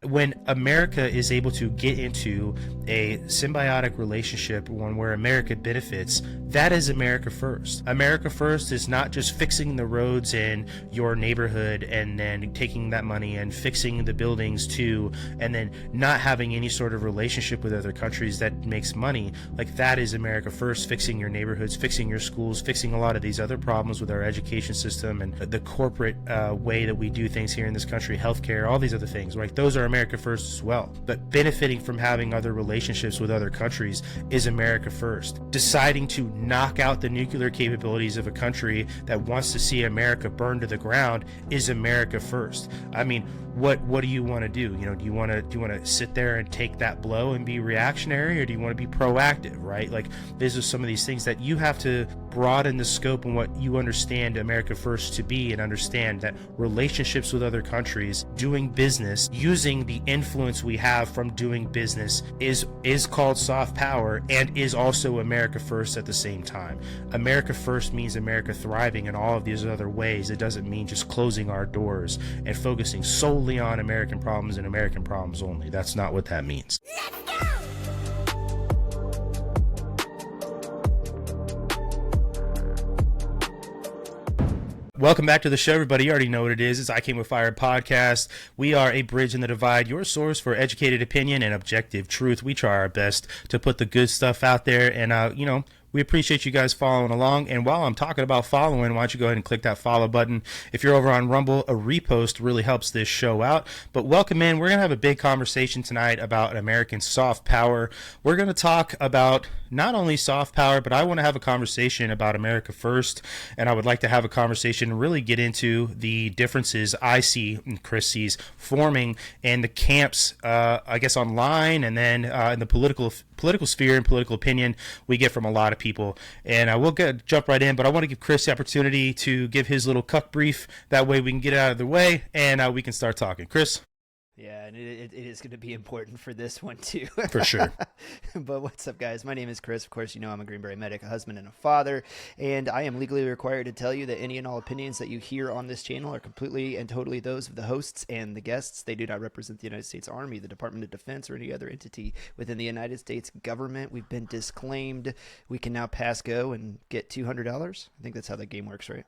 when America is able to get into a symbiotic relationship, one where America benefits, that is America first. America first is not just fixing the roads in your neighborhood and then taking that money and fixing the buildings too, and then not having any sort of relationship with other countries that makes money. Like, that is America first, fixing your neighborhoods, fixing your schools, fixing a lot of these other problems with our education system and the corporate way that we do things here in this country, healthcare, all these other things, right? Those are America first as well. But benefiting from having other relationships with other countries is America first. Deciding to knock out the nuclear capabilities of a country that wants to see America burn to the ground is America first. I mean, what do you want to do? You know, do you want to sit there and take that blow and be reactionary, or do you want to be proactive, right? Like, these are some of these things that you have to broaden the scope and what you understand America first to be, and understand that relationships with other countries, doing business, using the influence we have from doing business is called soft power, and is also America first at the same time. America first means America thriving in all of these other ways. It doesn't mean just closing our doors and focusing solely on American problems and American problems only. That's not what that means. Welcome back to the show, everybody. You already know what it is. It's I Came With Fire podcast. We are a bridge in the divide, your source for educated opinion and objective truth. We try our best to put the good stuff out there, and we appreciate you guys following along. And while I'm talking about following, why don't you go ahead and click that follow button. If you're over on Rumble, a repost really helps this show out. But welcome in. We're going to have a big conversation tonight about American soft power. We're going to talk about not only soft power, but I want to have a conversation about America first. And I would like to have a conversation and really get into the differences I see and Chris sees forming in the camps, I guess, online, and then in the political sphere and political opinion we get from a lot of people. And we'll jump right in, but I want to give Chris the opportunity to give his little cuck brief. That way we can get out of the way and we can start talking. Chris? Yeah, and it is going to be important for this one too. For sure. But what's up, guys? My name is Chris. Of course, you know I'm a Green Beret medic, a husband, and a father. And I am legally required to tell you that any and all opinions that you hear on this channel are completely and totally those of the hosts and the guests. They do not represent the United States Army, the Department of Defense, or any other entity within the United States government. We've been disclaimed. We can now pass go and get $200. I think that's how the game works, right?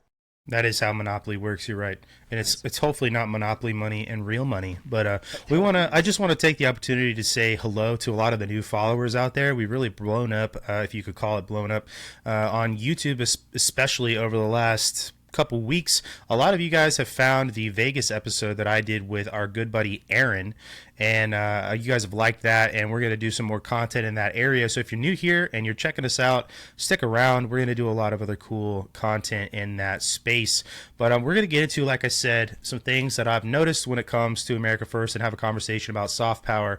That is how Monopoly works. You're right, and it's hopefully not Monopoly money and real money. But I just want to take the opportunity to say hello to a lot of the new followers out there. We've really blown up, if you could call it blown up, on YouTube, especially over the last couple weeks. A lot of you guys have found the Vegas episode that I did with our good buddy Aaron, and you guys have liked that, and we're going to do some more content in that area. So if you're new here and you're checking us out, stick around. We're going to do a lot of other cool content in that space. But we're going to get into, like I said, some things that I've noticed when it comes to America First, and have a conversation about soft power.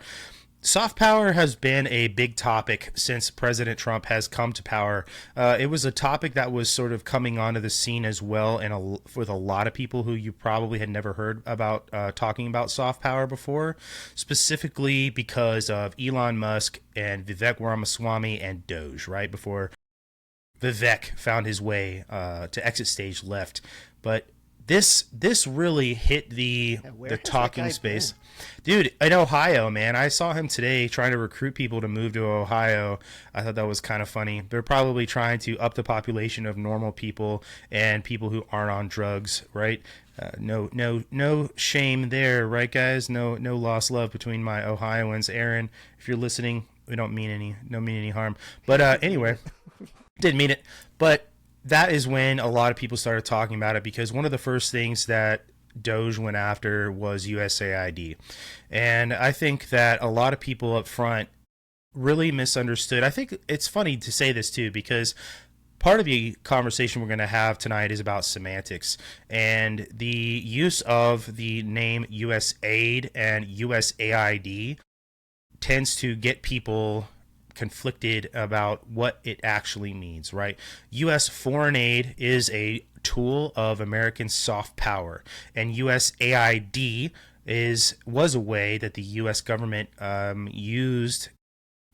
Soft power has been a big topic since President Trump has come to power. It was a topic that was sort of coming onto the scene as well, and with a lot of people who you probably had never heard about talking about soft power before, specifically because of Elon Musk and Vivek Ramaswamy and Doge, right before Vivek found his way to exit stage left. But this really hit the talking space. Dude, in Ohio, man. I saw him today trying to recruit people to move to Ohio. I thought that was kind of funny. They're probably trying to up the population of normal people and people who aren't on drugs, right? No shame there, right, guys? No lost love between my Ohioans. Aaron, if you're listening, we don't mean any harm. But anyway, didn't mean it. But that is when a lot of people started talking about it, because one of the first things that Doge went after was USAID. And I think that a lot of people up front really misunderstood. I think it's funny to say this too, because part of the conversation we're going to have tonight is about semantics, and the use of the name USAID and USAID tends to get people conflicted about what it actually means, right? U.S. foreign aid is a tool of American soft power, and USAID was a way that the U.S. government used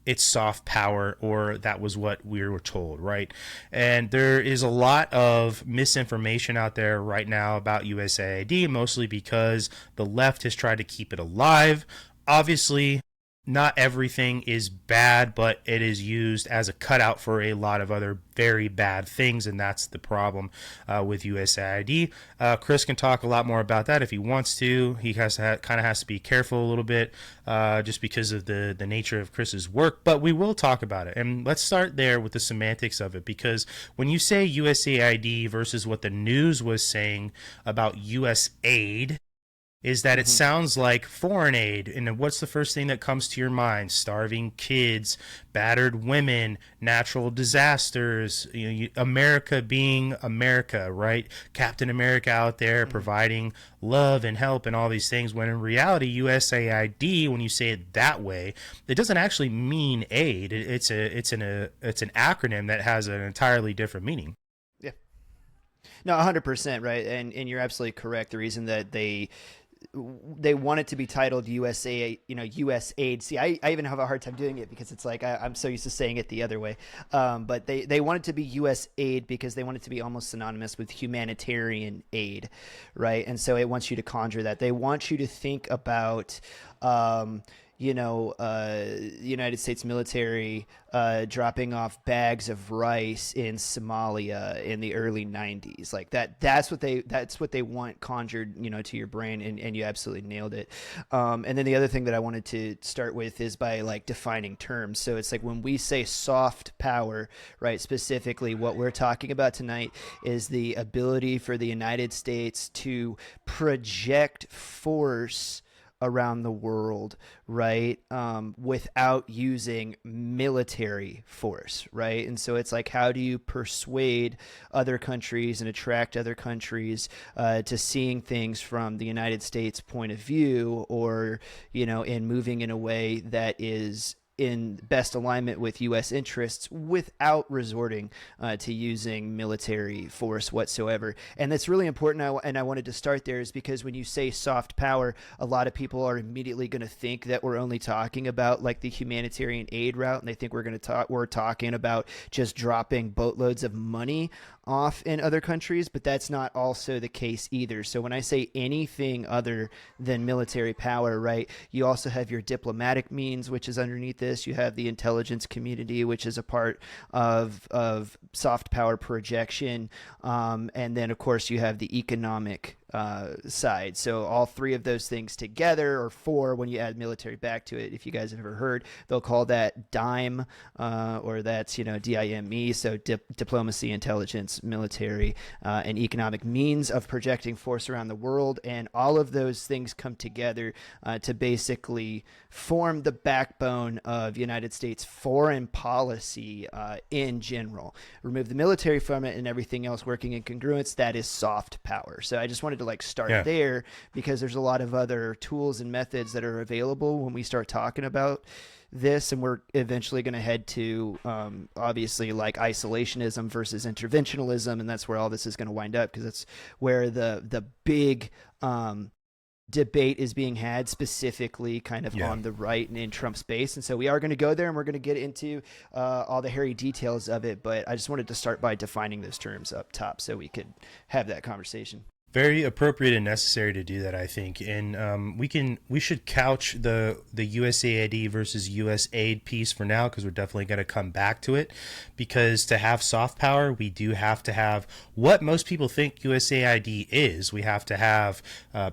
its soft power, or that was what we were told, right? And there is a lot of misinformation out there right now about USAID, mostly because the left has tried to keep it alive. obviously not everything is bad, but it is used as a cutout for a lot of other very bad things, and that's the problem with USAID. Chris can talk a lot more about that if he wants to. He kind of has to be careful a little bit just because of the nature of Chris's work, but we will talk about it. And let's start there with the semantics of it, because when you say USAID versus what the news was saying about USAID, is that it sounds like foreign aid. And what's the first thing that comes to your mind? Starving kids, battered women, natural disasters, America being America, right? Captain America out there providing love and help and all these things, when in reality, USAID, when you say it that way, it doesn't actually mean aid. It's an acronym that has an entirely different meaning. Yeah. No, 100%, right? And you're absolutely correct. The reason that they want it to be titled USA, USAID. See, I even have a hard time doing it because it's like I'm so used to saying it the other way. But they want it to be USAID because they want it to be almost synonymous with humanitarian aid, right? And so it wants you to conjure that. They want you to think about United States military dropping off bags of rice in Somalia in the early 90s, like that. That's what they want conjured, to your brain, and you absolutely nailed it. And then the other thing that I wanted to start with is by like defining terms. So it's like when we say soft power, right? Specifically, what we're talking about tonight is the ability for the United States to project force around the world, right? Without using military force, right? And so it's like, how do you persuade other countries and attract other countries to seeing things from the United States point of view, or, in moving in a way that is in best alignment with U.S. interests without resorting to using military force whatsoever. And that's really important, and I wanted to start there, is because when you say soft power, a lot of people are immediately going to think that we're only talking about like the humanitarian aid route, and they think we're talking about just dropping boatloads of money off in other countries, but that's not also the case either. So when I say anything other than military power, right, you also have your diplomatic means, which is underneath this. You have the intelligence community, which is a part of soft power projection. And then, of course, you have the economic side. So all three of those things together, or four when you add military back to it, if you guys have ever heard, they'll call that DIME, or that's, DIME. So diplomacy, intelligence, military, and economic means of projecting force around the world. And all of those things come together to basically form the backbone of United States foreign policy in general. Remove the military from it and everything else working in congruence, that is soft power. So I just wanted to start there, because there's a lot of other tools and methods that are available when we start talking about this, and we're eventually going to head to obviously like isolationism versus interventionalism, and that's where all this is going to wind up, because that's where the big debate is being had, specifically kind of on the right and in Trump's base. And so we are going to go there, and we're going to get into all the hairy details of it, but I just wanted to start by defining those terms up top so we could have that conversation. Very appropriate and necessary to do that, I think. And we should couch the USAID versus USAID piece for now, because we're definitely going to come back to it. Because to have soft power, we do have to have what most people think USAID is. We have to have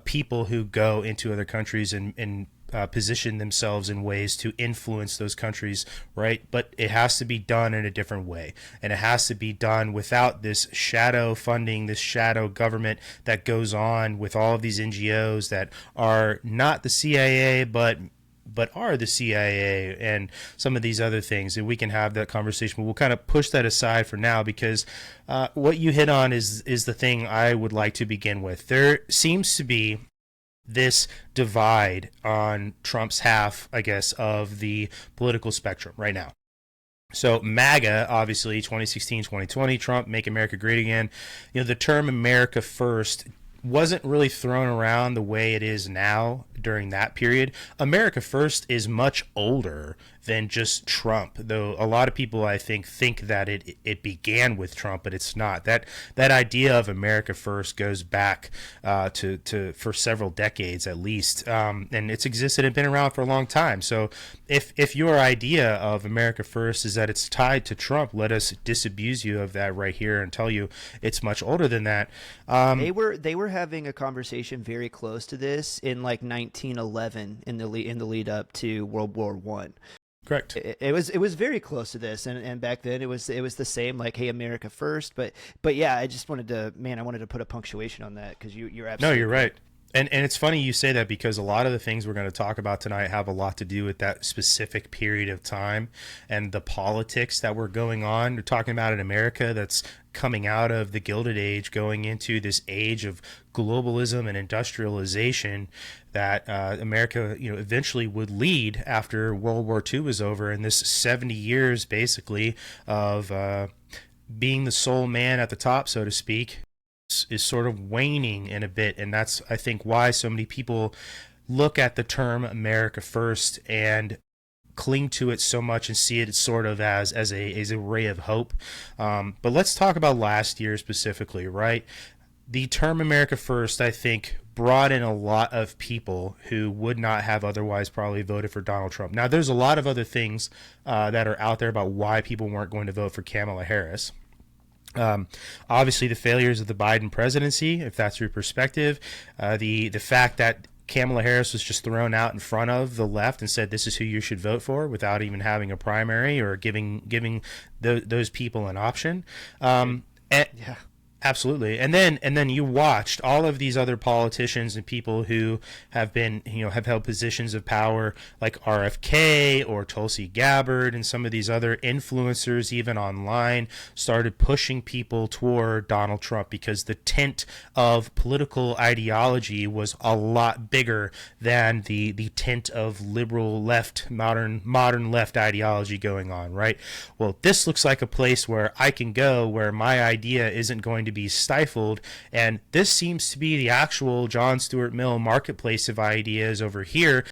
people who go into other countries and position themselves in ways to influence those countries, right? But it has to be done in a different way, and it has to be done without this shadow funding, this shadow government that goes on with all of these NGOs that are not the CIA, but are the CIA, and some of these other things. And we can have that conversation, but we'll kind of push that aside for now, because what you hit on is the thing I would like to begin with. There seems to be this divide on Trump's half, I guess, of the political spectrum right now. So MAGA, obviously, 2016, 2020, Trump, Make America Great Again. The term America First wasn't really thrown around the way it is now during that period. America First is much older than just Trump, though a lot of people I think that it began with Trump, but it's not. That idea of America First goes back to for several decades at least, and it's existed and been around for a long time. So if your idea of America First is that it's tied to Trump, let us disabuse you of that right here and tell you it's much older than that. They were having a conversation very close to this in like 1911 in the lead up to World War One. Correct. It was very close to this, and back then it was the same, like, hey, America first. But yeah, I just wanted to put a punctuation on that because you're absolutely No, you're right. And it's funny you say that because a lot of the things we're going to talk about tonight have a lot to do with that specific period of time and the politics that were going on. We're talking about an America that's coming out of the Gilded Age, going into this age of globalism and industrialization that America, eventually would lead after World War II was over, and this 70 years basically of being the sole man at the top, so to speak, is sort of waning in a bit. And that's, I think, why so many people look at the term America First and cling to it so much and see it sort of as a ray of hope. But let's talk about last year specifically, right? The term America First, I think, brought in a lot of people who would not have otherwise probably voted for Donald Trump. Now, there's a lot of other things that are out there about why people weren't going to vote for Kamala Harris. Obviously, the failures of the Biden presidency, if that's your perspective, the fact that Kamala Harris was just thrown out in front of the left and said this is who you should vote for without even having a primary or giving those people an option. Yeah. Absolutely. And then you watched all of these other politicians and people who have been, have held positions of power like RFK or Tulsi Gabbard and some of these other influencers, even online, started pushing people toward Donald Trump because the tint of political ideology was a lot bigger than the tint of liberal left, modern left ideology going on, right? Well, this looks like a place where I can go where my idea isn't going to be stifled, and this seems to be the actual John Stuart Mill marketplace of ideas over here.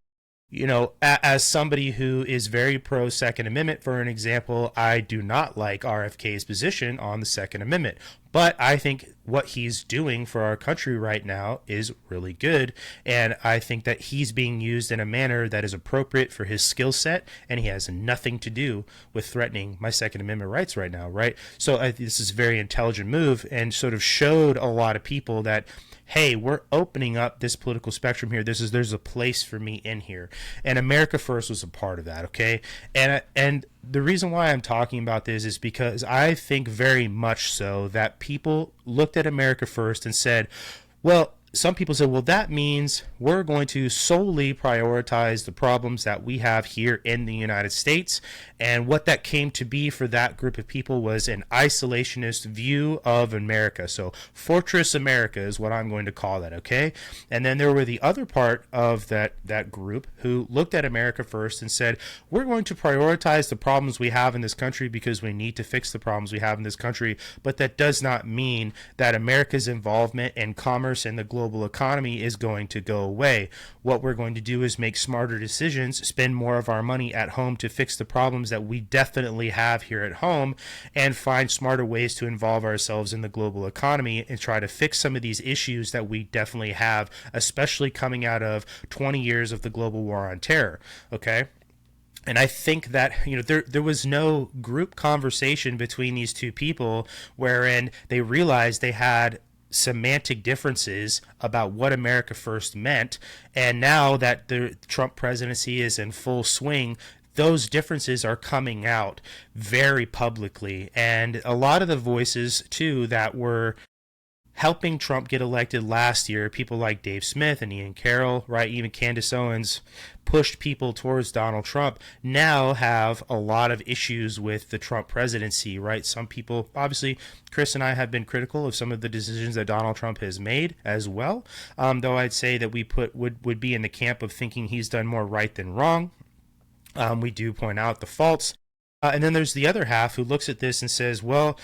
As somebody who is very pro Second Amendment, for an example, I do not like RFK's position on the Second Amendment, but I think what he's doing for our country right now is really good, and I think that he's being used in a manner that is appropriate for his skill set, and he has nothing to do with threatening my Second Amendment rights right now, right? So this is a very intelligent move and sort of showed a lot of people that, hey, we're opening up this political spectrum here. There's a place for me in here. And America First was a part of that, okay? And the reason why I'm talking about this is because I think very much so that people looked at America First and said, well, some people said, well, that means we're going to solely prioritize the problems that we have here in the United States. And what that came to be for that group of people was an isolationist view of America. So Fortress America is what I'm going to call that, okay? And then there were the other part of that group who looked at America First and said, we're going to prioritize the problems we have in this country because we need to fix the problems we have in this country. But that does not mean that America's involvement in commerce and the global economy is going to go away. What we're going to do is make smarter decisions, spend more of our money at home to fix the problems that we definitely have here at home, and find smarter ways to involve ourselves in the global economy and try to fix some of these issues that we definitely have, especially coming out of 20 years of the global war on terror. Okay? And I think that, there was no group conversation between these two people wherein they realized they had semantic differences about what America First meant. And now that the Trump presidency is in full swing, those differences are coming out very publicly. And a lot of the voices, too, that were helping Trump get elected last year, people like Dave Smith and Ian Carroll, right, even Candace Owens, pushed people towards Donald Trump, now have a lot of issues with the Trump presidency, right? Some people, obviously, Chris and I have been critical of some of the decisions that Donald Trump has made as well, though I'd say that we would be in the camp of thinking he's done more right than wrong. We do point out the faults. And then there's the other half who looks at this and says, well,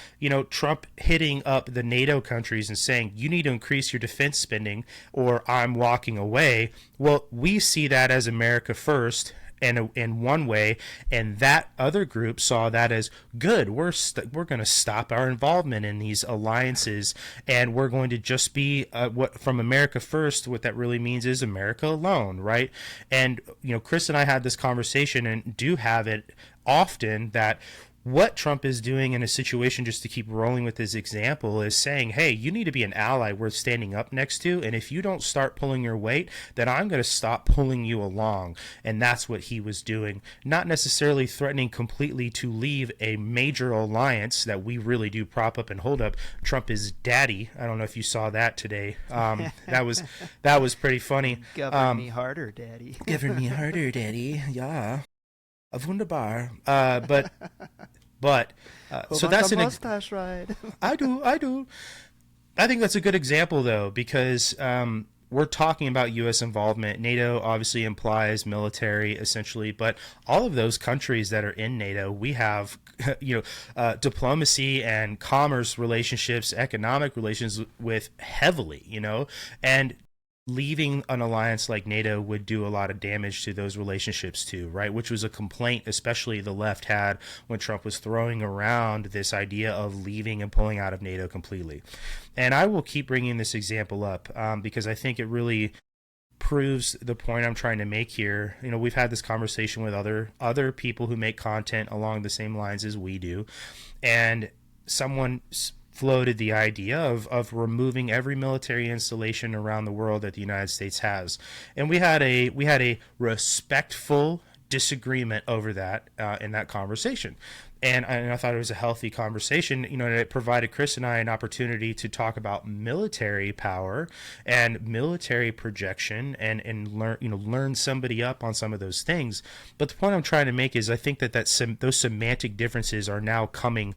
Trump hitting up the NATO countries and saying, you need to increase your defense spending or I'm walking away. Well, we see that as America first. And in one way, and that other group saw that as good. We're going to stop our involvement in these alliances, and we're going to just be what from America first. What that really means is America alone, right? And Chris and I had this conversation, and do have it often that what Trump is doing in a situation, just to keep rolling with his example, is saying, hey, you need to be an ally worth standing up next to. And if you don't start pulling your weight, then I'm going to stop pulling you along. And that's what he was doing, not necessarily threatening completely to leave a major alliance that we really do prop up and hold up. Trump is daddy. I don't know if you saw that today. That was pretty funny. Govern me harder, daddy. Govern me harder, daddy. Yeah. Wunderbar. But so that's an mustache ride. I do. I think that's a good example, though, because we're talking about U.S. involvement. NATO obviously implies military, essentially, but all of those countries that are in NATO, we have, diplomacy and commerce relationships, economic relations with heavily, and leaving an alliance like NATO would do a lot of damage to those relationships too, right? Which was a complaint, especially the left had when Trump was throwing around this idea of leaving and pulling out of NATO completely. And I will keep bringing this example up because I think it really proves the point I'm trying to make here. We've had this conversation with other people who make content along the same lines as we do, and someone floated the idea of removing every military installation around the world that the United States has, and we had a respectful disagreement over that in that conversation, and I thought it was a healthy conversation. And it provided Chris and I an opportunity to talk about military power and military projection and learn somebody up on some of those things. But the point I'm trying to make is I think that those semantic differences are now coming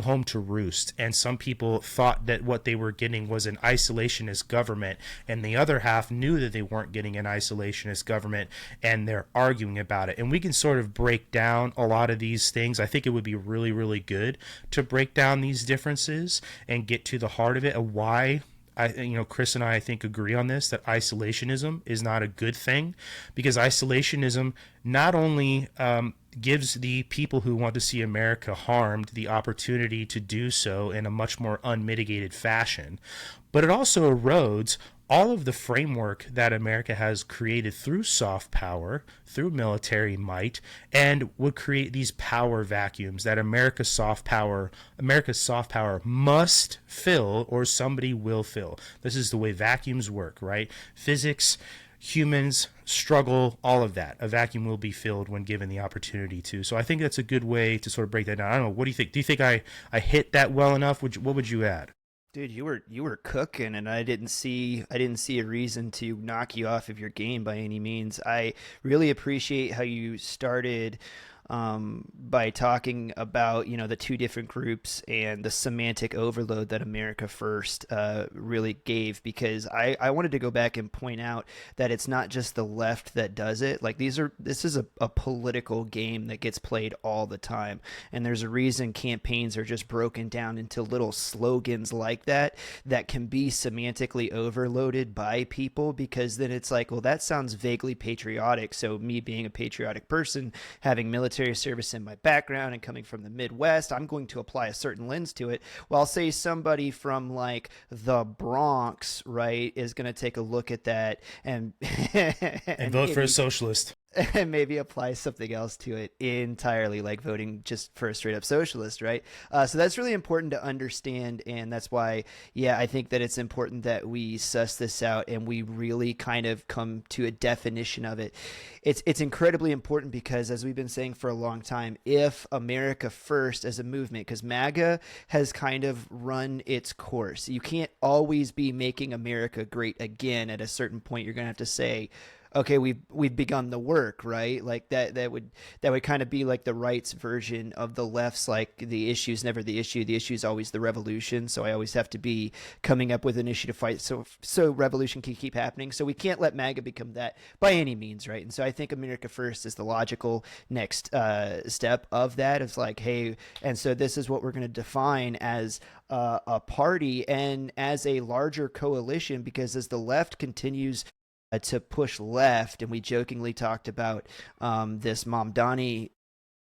home to roost, and some people thought that what they were getting was an isolationist government, and the other half knew that they weren't getting an isolationist government, and they're arguing about it. And we can sort of break down a lot of these things. I think it would be really, really good to break down these differences and get to the heart of it, of why Chris and I think agree on this, that isolationism is not a good thing, because isolationism not only gives the people who want to see America harmed the opportunity to do so in a much more unmitigated fashion, but it also erodes all of the framework that America has created through soft power, through military might, and would create these power vacuums that America's soft power must fill, or somebody will fill. This is the way vacuums work, right? Physics, humans, struggle, all of that. A vacuum will be filled when given the opportunity to. So I think that's a good way to sort of break that down. I don't know. What do you think? Do you think I hit that well enough? What would you add? Dude, you were cooking, and I didn't see a reason to knock you off of your game by any means. I really appreciate how you started by talking about the two different groups and the semantic overload that America First really gave, because I wanted to go back and point out that it's not just the left that does it. Like this is a political game that gets played all the time, and there's a reason campaigns are just broken down into little slogans like that can be semantically overloaded by people, because then it's like, well, that sounds vaguely patriotic, so me being a patriotic person, having military service in my background and coming from the Midwest, I'm going to apply a certain lens to it. While say somebody from like the Bronx, right, is going to take a look at that and vote for a socialist. And maybe apply something else to it entirely, like voting just for a straight up socialist, right? So that's really important to understand, and that's why, I think that it's important that we suss this out and we really kind of come to a definition of it. It's incredibly important because, as we've been saying for a long time, if America First as a movement, because MAGA has kind of run its course, you can't always be making America great again. At a certain point, you're going to have to say, okay, we've begun the work, right? Like that would kind of be like the right's version of the left's, like the issue's never the issue is always the revolution. So I always have to be coming up with an issue to fight, so revolution can keep happening. So we can't let MAGA become that by any means, right? And so I think America First is the logical next step of that. It's like, hey, and so this is what we're going to define as a party and as a larger coalition, because as the left continues to push left, and we jokingly talked about this Mamdani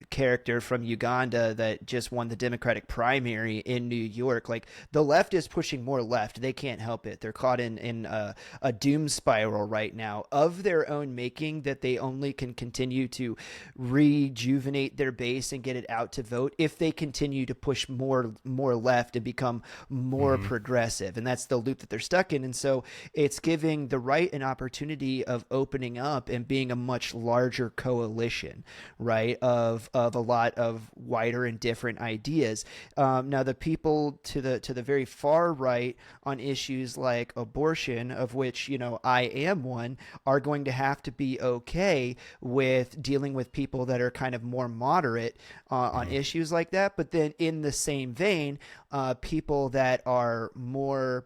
character from Uganda that just won the Democratic primary in New York. Like, the left is pushing more left. They can't help it. They're caught in a doom spiral right now of their own making, that they only can continue to rejuvenate their base and get it out to vote if they continue to push more left and become more progressive. And that's the loop that they're stuck in. And so it's giving the right an opportunity of opening up and being a much larger coalition, right, of a lot of wider and different ideas. Now, the people to the very far right on issues like abortion, of which, I am one, are going to have to be okay with dealing with people that are kind of more moderate on issues like that. But then in the same vein, people that are more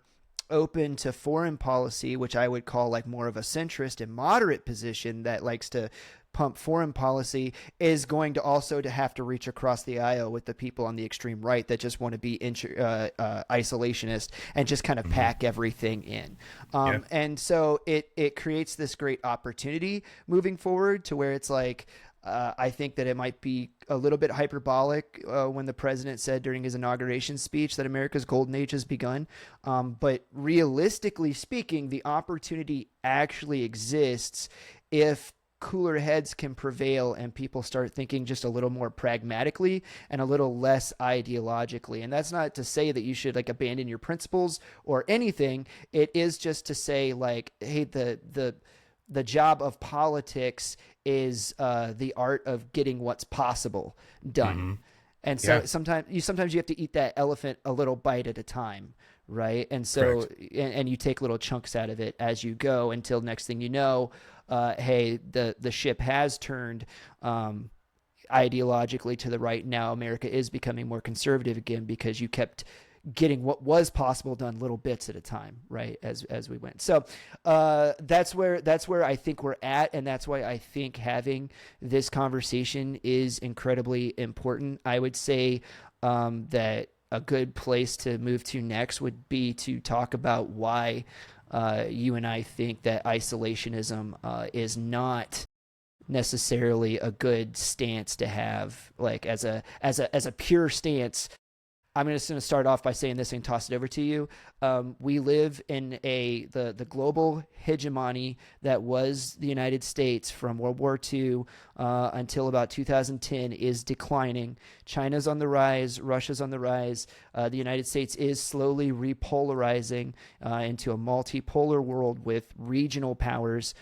open to foreign policy, which I would call like more of a centrist and moderate position that likes to pump foreign policy, is going to also to have to reach across the aisle with the people on the extreme right that just want to be isolationist and just kind of pack everything in. And so it creates this great opportunity moving forward to where it's like, I think that it might be a little bit hyperbolic when the president said during his inauguration speech that America's golden age has begun. But realistically speaking, the opportunity actually exists if cooler heads can prevail and people start thinking just a little more pragmatically and a little less ideologically. And that's not to say that you should like abandon your principles or anything. It is just to say, like, hey, the job of politics is the art of getting what's possible done. And so sometimes you have to eat that elephant a little bite at a time, right? And so and you take little chunks out of it as you go until next thing you know, hey, the ship has turned ideologically to the right. Now America is becoming more conservative again because you kept getting what was possible done little bits at a time, right, as we went. So that's where I think we're at, and that's why I think having this conversation is incredibly important. I would say that a good place to move to next would be to talk about why you and I think that isolationism is not necessarily a good stance to have, like as a pure stance. I'm just going to start off by saying this and toss it over to you. We live in the global hegemony that was the United States from World War II until about 2010 is declining. China's on the rise. Russia's on the rise. The United States is slowly repolarizing into a multipolar world with regional powers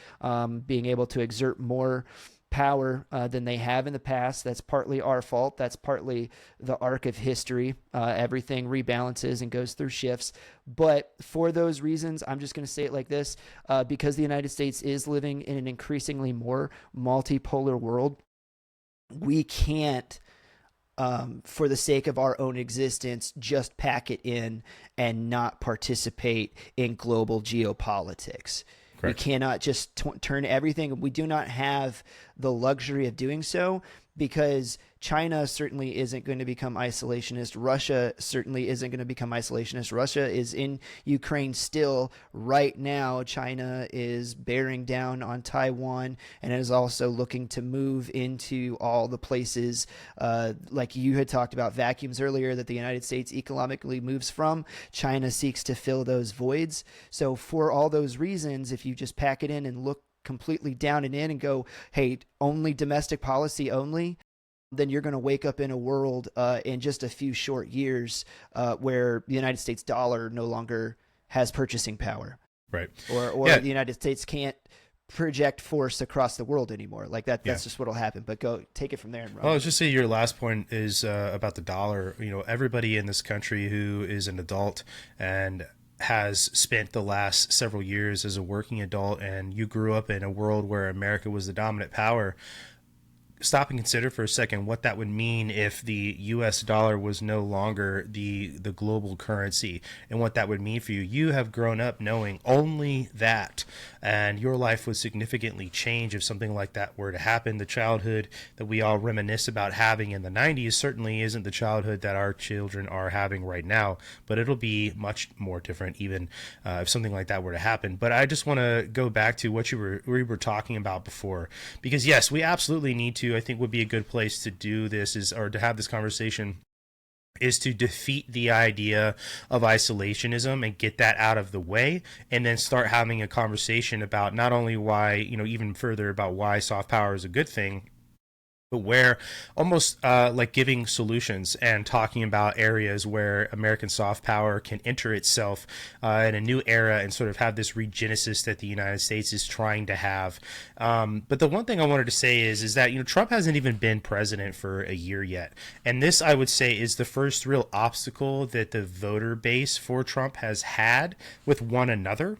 being able to exert more power than they have in the past. That's partly our fault. That's partly the arc of history. Everything rebalances and goes through shifts. But for those reasons, I'm just going to say it like this, because the United States is living in an increasingly more multipolar world, we can't, for the sake of our own existence, just pack it in and not participate in global geopolitics. Correct. We cannot just turn everything. We do not have the luxury of doing so, because China certainly isn't going to become isolationist. Russia certainly isn't going to become isolationist. Russia is in Ukraine still right now. China is bearing down on Taiwan and is also looking to move into all the places, like you had talked about vacuums earlier, that the United States economically moves from. China seeks to fill those voids. So for all those reasons, if you just pack it in and look completely down and in and go, hey, only domestic policy only, then you're going to wake up in a world in just a few short years where the United States dollar no longer has purchasing power. Right. Or the United States can't project force across the world anymore. Like that's just what'll happen. But go take it from there and run. Well, I was just say your last point is about the dollar. Everybody in this country who is an adult and has spent the last several years as a working adult and you grew up in a world where America was the dominant power, stop and consider for a second what that would mean if the US dollar was no longer the global currency, and what that would mean for you. You have grown up knowing only that, and your life would significantly change if something like that were to happen. The childhood that we all reminisce about having in the 90s certainly isn't the childhood that our children are having right now, but it'll be much more different even if something like that were to happen. But I just want to go back to what we were talking about before, because yes, we absolutely need to, I think would be a good place to do this is, or to have this conversation, is to defeat the idea of isolationism and get that out of the way, and then start having a conversation about not only why, even further about why soft power is a good thing, but where almost like giving solutions and talking about areas where American soft power can enter itself in a new era and sort of have this regenesis that the United States is trying to have. But the one thing I wanted to say is that Trump hasn't even been president for a year yet, and this, I would say, is the first real obstacle that the voter base for Trump has had with one another.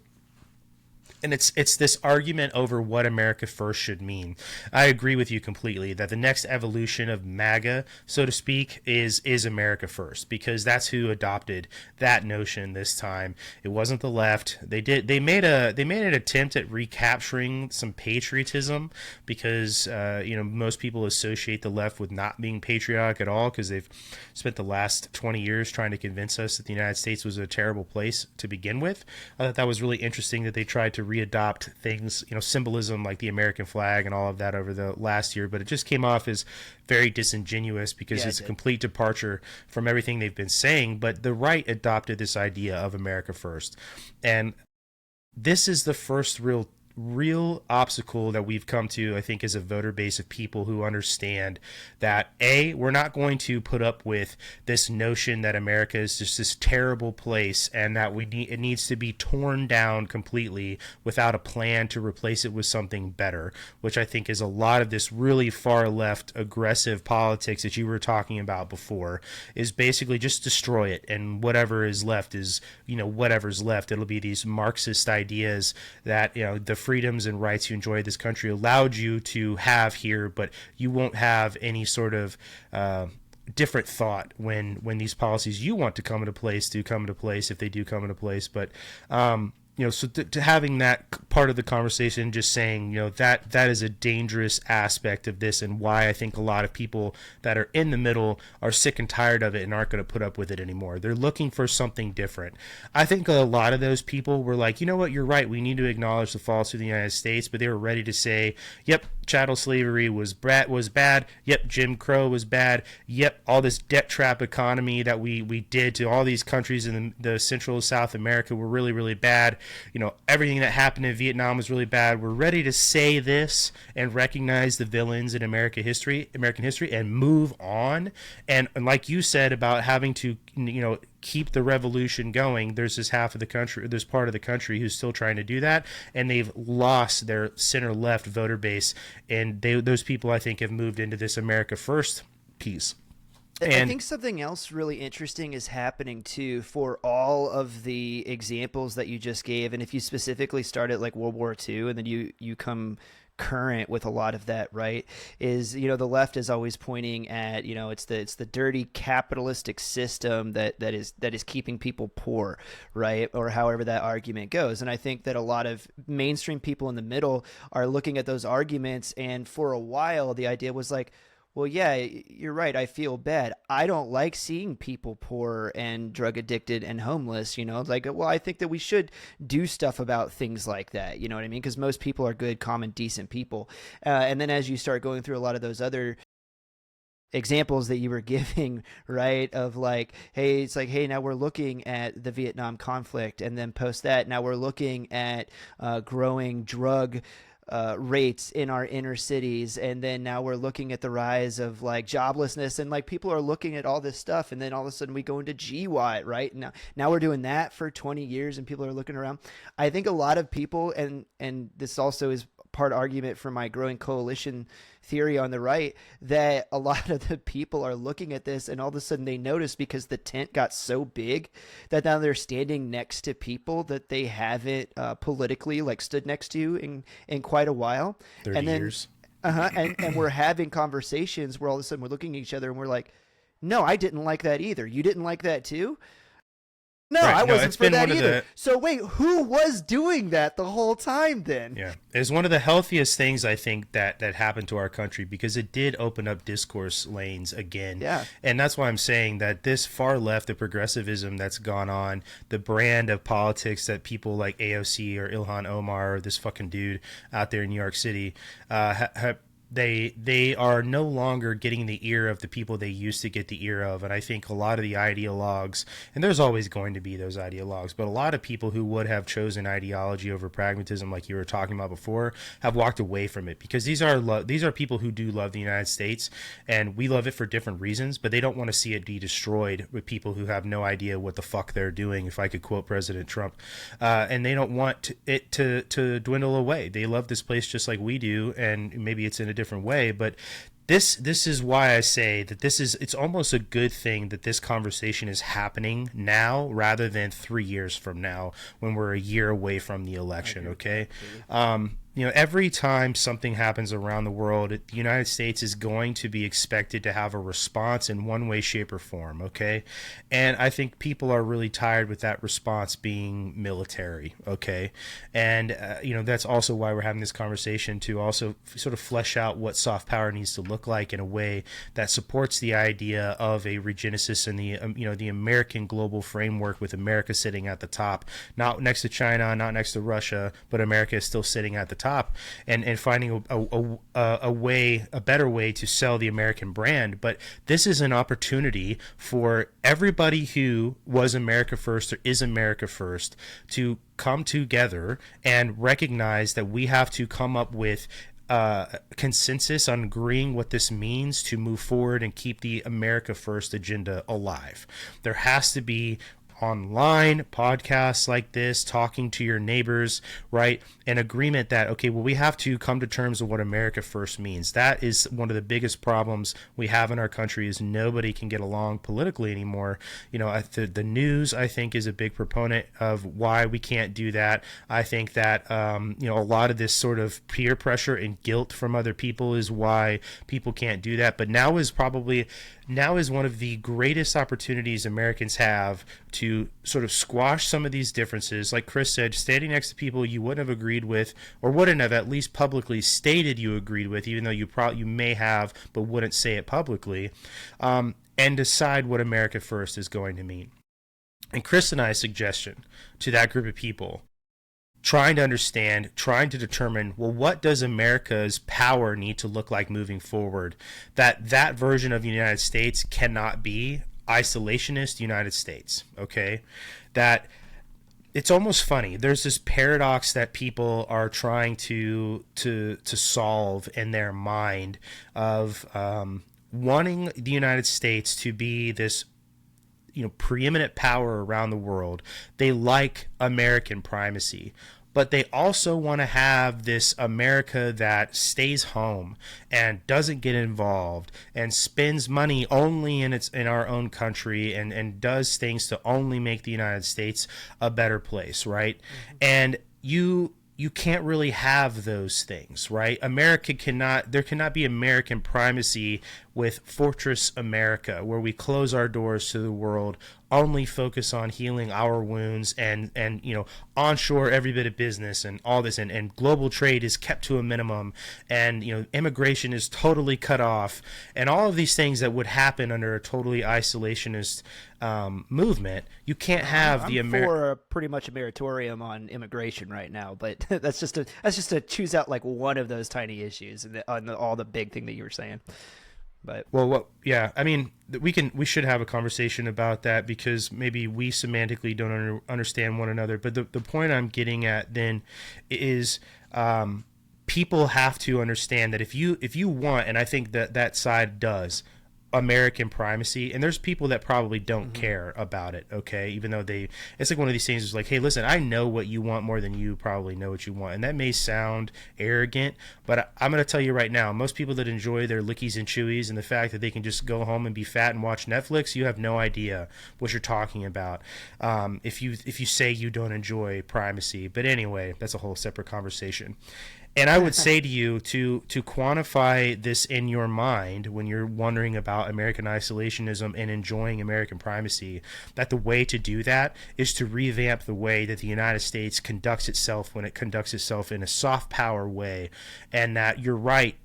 And it's this argument over what America first should mean. I agree with you completely that the next evolution of MAGA, so to speak, is America first, because that's who adopted that notion this time. It wasn't the left. They made an attempt at recapturing some patriotism, because most people associate the left with not being patriotic at all, because they've spent the last 20 years trying to convince us that the United States was a terrible place to begin with. I thought that was really interesting that they tried to readopt things, symbolism like the American flag and all of that over the last year, but it just came off as very disingenuous, because it's a complete departure from everything they've been saying. But the right adopted this idea of America first, and this is the first real obstacle that we've come to, I think, as a voter base of people who understand that we're not going to put up with this notion that America is just this terrible place, and that it needs to be torn down completely without a plan to replace it with something better, which I think is a lot of this really far left aggressive politics that you were talking about before, is basically just destroy it, and whatever is left is whatever's left. It'll be these Marxist ideas that the freedoms and rights you enjoy this country allowed you to have here, but you won't have any sort of different thought when these policies you want to come into place do come into place, if they do come into place. But so to having that part of the conversation, just saying, that is a dangerous aspect of this, and why I think a lot of people that are in the middle are sick and tired of it and aren't going to put up with it anymore. They're looking for something different. I think a lot of those people were like, what, you're right, we need to acknowledge the faults of the United States, but they were ready to say, yep, chattel slavery was bad, yep, Jim Crow was bad, yep, all this debt trap economy that we did to all these countries in the Central South America were really, really bad. Everything that happened in Vietnam was really bad. We're ready to say this and recognize the villains in American history, and move on. And like you said about having to, keep the revolution going, there's this part of the country who's still trying to do that, and they've lost their center-left voter base, and those people, I think, have moved into this America First piece. I think something else really interesting is happening too for all of the examples that you just gave. And if you specifically start at like World War II, and then you come current with a lot of that, right, is the left is always pointing at it's the dirty capitalistic system that is keeping people poor, right, or however that argument goes. And I think that a lot of mainstream people in the middle are looking at those arguments, and for a while the idea was like, well, yeah, you're right. I feel bad. I don't like seeing people poor and drug addicted and homeless, like, well, I think that we should do stuff about things like that. You know what I mean? Because most people are good, common, decent people. And then as you start going through a lot of those other examples that you were giving, right, of like, hey, it's like, hey, now we're looking at the Vietnam conflict, and then post that, now we're looking at growing drug rates in our inner cities, and then now we're looking at the rise of like joblessness, and like people are looking at all this stuff, and then all of a sudden we go into GWAT, right? Now we're doing that for 20 years, and people are looking around. I think a lot of people, and this also is part argument for my growing coalition theory on the right, that a lot of the people are looking at this and all of a sudden they notice, because the tent got so big, that now they're standing next to people that they haven't politically like stood next to in quite a while. 30 And then years. and we're having conversations where all of a sudden we're looking at each other and we're like, no, I didn't like that either. You didn't like that too? No, Right. I No, wasn't it's for been that one of either. the- So wait, who was doing that the whole time then? Yeah, it's one of the healthiest things I think that happened to our country, because it did open up discourse lanes again. Yeah. And that's why I'm saying that this far left of progressivism that's gone on, the brand of politics that people like AOC or Ilhan Omar or this fucking dude out there in New York City they are no longer getting the ear of the people they used to get the ear of. And I think a lot of the ideologues, and there's always going to be those ideologues, but a lot of people who would have chosen ideology over pragmatism, like you were talking about before, have walked away from it, because these are people who do love the United States, and we love it for different reasons, but they don't want to see it be destroyed with people who have no idea what the fuck they're doing, if I could quote President Trump. And they don't want it to dwindle away. They love this place just like we do, and maybe it's in a different way, but this is why I say that it's almost a good thing that this conversation is happening now rather than 3 years from now, when we're a year away from the election. Okay. Every time something happens around the world, the United States is going to be expected to have a response in one way, shape, or form. Okay. And I think people are really tired with that response being military. Okay. And, that's also why we're having this conversation, to also sort of flesh out what soft power needs to look like in a way that supports the idea of a regenesis in the American global framework, with America sitting at the top, not next to China, not next to Russia, but America is still sitting at the top, and finding a better way to sell the American brand. But this is an opportunity for everybody who was America first or is America first to come together and recognize that we have to come up with consensus on agreeing what this means to move forward and keep the America First agenda alive. There has to be online podcasts like this, talking to your neighbors, right? An agreement that, okay, well, we have to come to terms of what America First means. That is one of the biggest problems we have in our country, is nobody can get along politically anymore. The news, I think, is a big proponent of why we can't do that. I think that, a lot of this sort of peer pressure and guilt from other people is why people can't do that. But now is one of the greatest opportunities Americans have to sort of squash some of these differences. Like Chris said, standing next to people you wouldn't have agreed with, or wouldn't have at least publicly stated you agreed with, even though you may have, but wouldn't say it publicly, and decide what America First is going to mean. And Chris and I's suggestion to that group of people, trying to understand, trying to determine, well, what does America's power need to look like moving forward? That version of the United States cannot be isolationist United States, okay? That it's almost funny. There's this paradox that people are trying to solve in their mind of wanting the United States to be this preeminent power around the world. They like American primacy, but they also want to have this America that stays home and doesn't get involved and spends money only in our own country, and does things to only make the United States a better place, right? Mm-hmm. And you can't really have those things, right? There cannot be American primacy with Fortress America, where we close our doors to the world, only focus on healing our wounds, and onshore every bit of business and all this, and global trade is kept to a minimum, and immigration is totally cut off, and all of these things that would happen under a totally isolationist movement. You can't have I'm for pretty much a moratorium on immigration right now, but that's just to choose out like one of those tiny issues on all the big thing that you were saying. But yeah, I mean, we should have a conversation about that, because maybe we semantically don't understand one another. But the point I'm getting at then is people have to understand that if you want, and I think that side does, American primacy, and there's people that probably don't care about it, okay, even though it's like one of these things is like, hey, listen, I know what you want more than you probably know what you want, and that may sound arrogant, but I'm going to tell you right now, most people that enjoy their lickies and chewies and the fact that they can just go home and be fat and watch Netflix, you have no idea what you're talking about, if you say you don't enjoy primacy. But anyway, that's a whole separate conversation. And I would say to you to quantify this in your mind when you're wondering about American isolationism and enjoying American primacy, that the way to do that is to revamp the way that the United States conducts itself when it conducts itself in a soft power way. And that you're right,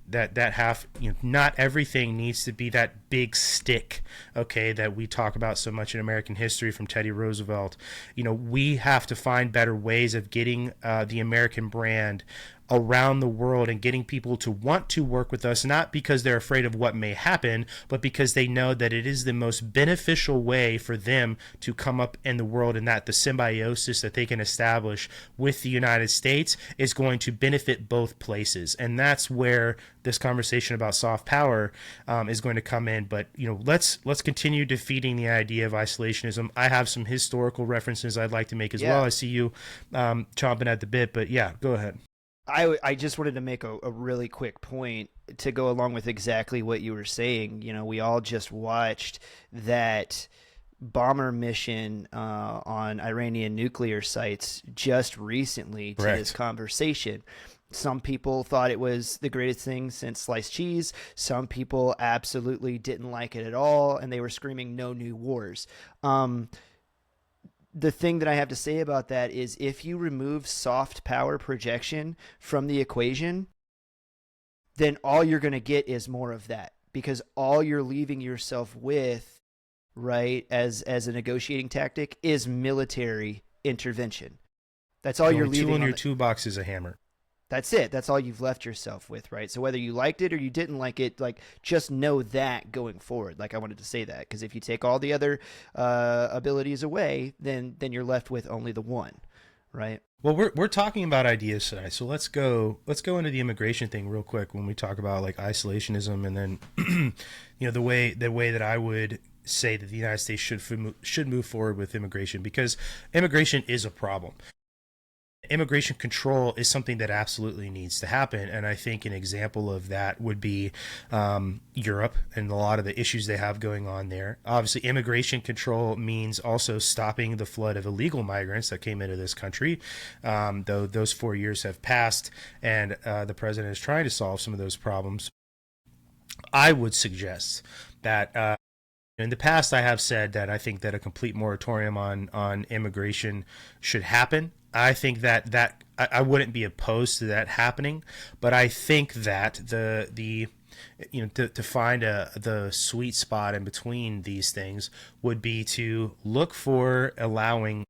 not everything needs to be that big stick, okay, that we talk about so much in American history from Teddy Roosevelt. We have to find better ways of getting the American brand around the world and getting people to want to work with us, not because they're afraid of what may happen, but because they know that it is the most beneficial way for them to come up in the world, and that the symbiosis that they can establish with the United States is going to benefit both places. And that's where this conversation about soft power is going to come in. But let's continue defeating the idea of isolationism. I have some historical references I'd like to make as well. I see you chomping at the bit, but yeah, go ahead. I just wanted to make a really quick point to go along with exactly what you were saying. We all just watched that bomber mission on Iranian nuclear sites just recently to Correct. this conversation. Some people thought it was the greatest thing since sliced cheese. Some people absolutely didn't like it at all, and they were screaming no new wars. The thing that I have to say about that is if you remove soft power projection from the equation, then all you're going to get is more of that, because all you're leaving yourself with, right, as a negotiating tactic is military intervention. That's all you're leaving. Tool in your toolbox is a hammer. That's it. That's all you've left yourself with, right? So whether you liked it or you didn't like it, like, just know that going forward. Like, I wanted to say that because if you take all the other abilities away, then you're left with only the one, right? Well, we're talking about ideas today, so let's go into the immigration thing real quick when we talk about like isolationism, and then the way that I would say that the United States should move forward with immigration, because immigration is a problem. Immigration control is something that absolutely needs to happen, and I think an example of that would be Europe and a lot of the issues they have going on there. Obviously, immigration control means also stopping the flood of illegal migrants that came into this country, though those 4 years have passed, and the president is trying to solve some of those problems. I would suggest that in the past I have said that I think that a complete moratorium on immigration should happen. I think that I wouldn't be opposed to that happening, but I think that to find the sweet spot in between these things would be to look for allowing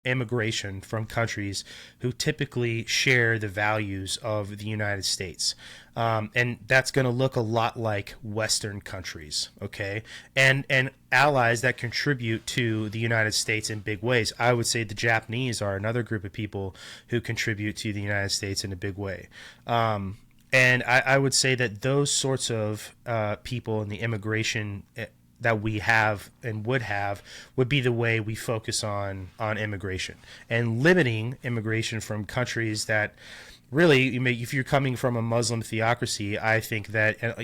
immigration from countries who typically share the values of the United States. And that's going to look a lot like Western countries, okay? And allies that contribute to the United States in big ways. I would say the Japanese are another group of people who contribute to the United States in a big way. And I would say that those sorts of people in the immigration that we have and would be the way we focus on immigration, and limiting immigration from countries that really, if you're coming from a Muslim theocracy, I think that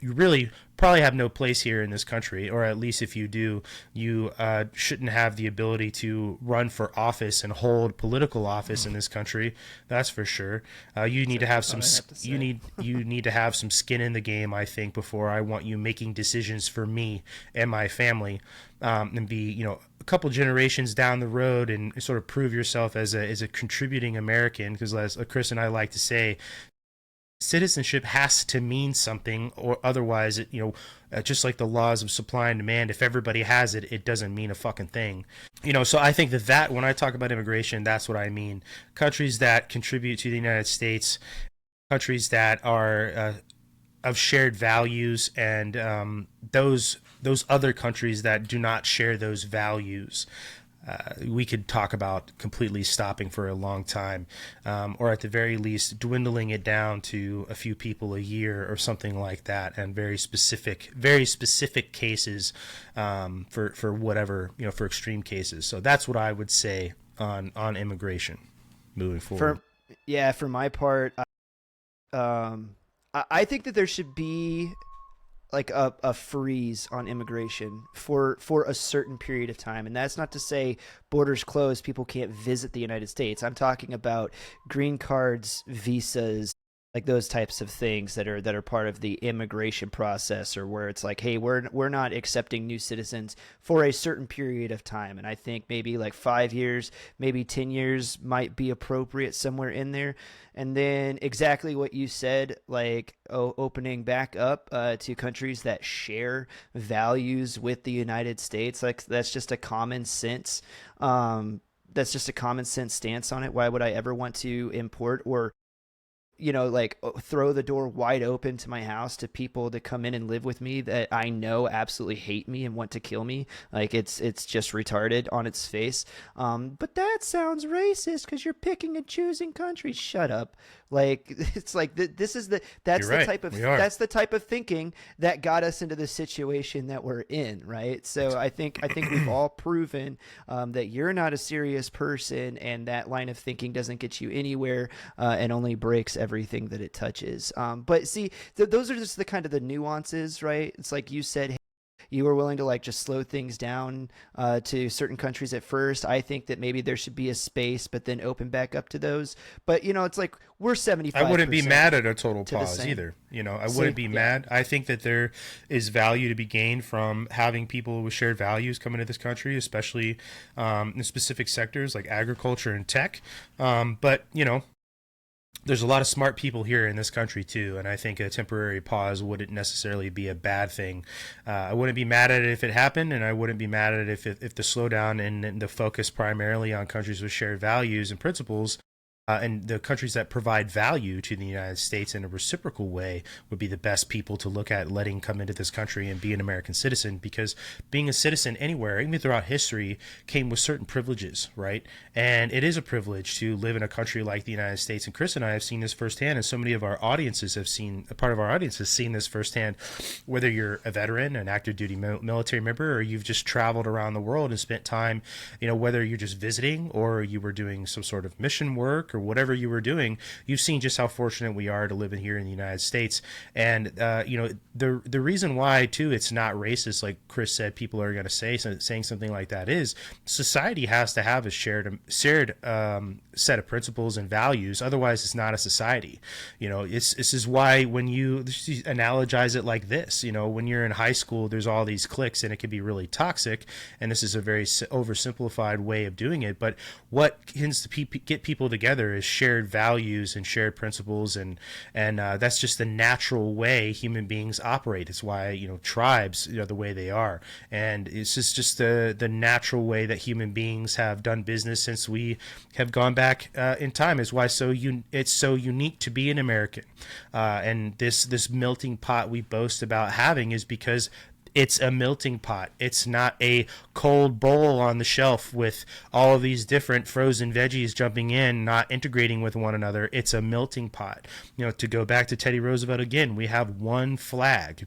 you really probably have no place here in this country, or at least if you do, you shouldn't have the ability to run for office and hold political office in this country. That's for sure. You need to have some. You need to have some skin in the game, I think, before I want you making decisions for me and my family, and be a couple generations down the road and sort of prove yourself as a contributing American. Because as Chris and I like to say, citizenship has to mean something, or otherwise just like the laws of supply and demand, if everybody has it, it doesn't mean a fucking thing. So I think that when I talk about immigration, that's what I mean. Countries that contribute to the United States, countries that are of shared values, and those other countries that do not share those values. we could talk about completely stopping for a long time, or at the very least dwindling it down to a few people a year or something like that, and very specific cases, for whatever, for extreme cases. So that's what I would say on immigration moving forward. For yeah, for my part, I think that there should be like a freeze on immigration for a certain period of time, and that's not to say borders closed, people can't visit the United States. I'm talking about green cards, visas, like those types of things that are part of the immigration process, or where it's like, hey, we're not accepting new citizens for a certain period of time. And I think maybe like 5 years, maybe 10 years might be appropriate, somewhere in there. And then exactly what you said, like, opening back up to countries that share values with the United States, like that's just a common sense. That's just a common sense stance on it. Why would I ever want to import or like throw the door wide open to my house to people to come in and live with me that I know absolutely hate me and want to kill me? Like it's just retarded on its face. But that sounds racist because you're picking and choosing countries. Shut up. Like it's like this is the You're right. We are. that's the type of thinking that got us into the situation that we're in, right? So I think we've all proven that you're not a serious person, and that line of thinking doesn't get you anywhere, and only breaks everything that it touches. But see, those are just the kind of the nuances, right? It's like you said, hey, you were willing to like just slow things down to certain countries at first. I think that maybe there should be a space, but then open back up to those. But it's like we're 75. I wouldn't be mad at a total to the pause same. either. I wouldn't be mad. I think that there is value to be gained from having people with shared values come into this country, especially in specific sectors like agriculture and tech. But there's a lot of smart people here in this country too, and I think a temporary pause wouldn't necessarily be a bad thing. I wouldn't be mad at it if it happened, and I wouldn't be mad at it if the slowdown and the focus primarily on countries with shared values and principles, and the countries that provide value to the United States in a reciprocal way would be the best people to look at letting come into this country and be an American citizen, because being a citizen anywhere, even throughout history, came with certain privileges, right? And it is a privilege to live in a country like the United States. And Chris and I have seen this firsthand, and so many of our audiences have seen, a part of our audience has seen this firsthand, whether you're a veteran, an active duty military member, or you've just traveled around the world and spent time, whether you're just visiting or you were doing some sort of mission work or whatever you were doing, you've seen just how fortunate we are to live in here in the United States. And the reason why too it's not racist, like Chris said, people are going to saying something like that, is society has to have a shared set of principles and values. Otherwise, it's not a society. This is why when you analogize it like this, when you're in high school, there's all these cliques, and it can be really toxic. And this is a very oversimplified way of doing it. But what tends to get people together is shared values and shared principles, and that's just the natural way human beings operate. It's why tribes are the way they are, and it's just the natural way that human beings have done business since we have gone back in time. Is why it's so unique to be an American, and this melting pot we boast about having is because it's a melting pot. It's not a cold bowl on the shelf with all of these different frozen veggies jumping in, not integrating with one another. It's a melting pot. To go back to Teddy Roosevelt again, we have one flag.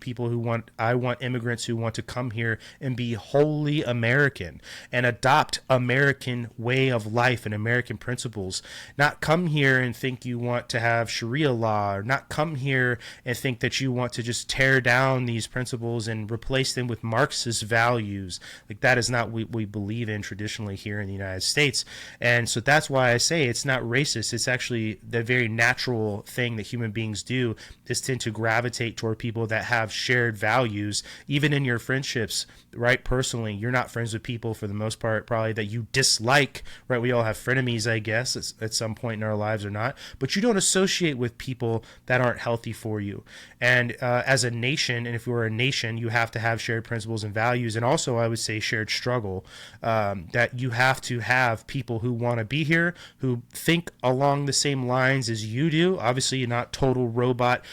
I want immigrants who want to come here and be wholly American and adopt American way of life and American principles. Not come here and think you want to have Sharia law, or not come here and think that you want to just tear down these principles and replace them with Marxist values. Like, that is not what we believe in traditionally here in the United States. And so that's why I say it's not racist. It's actually the very natural thing that human beings do, is tend to gravitate toward people that have shared values. Even in your friendships, right? Personally, you're not friends with people for the most part probably that you dislike, right? We all have frenemies, I guess, at some point in our lives or not, but you don't associate with people that aren't healthy for you. And as a nation, and if we're a nation, you have to have shared principles and values, and also I would say shared struggle, that you have to have people who want to be here, who think along the same lines as you do. Obviously not total robot,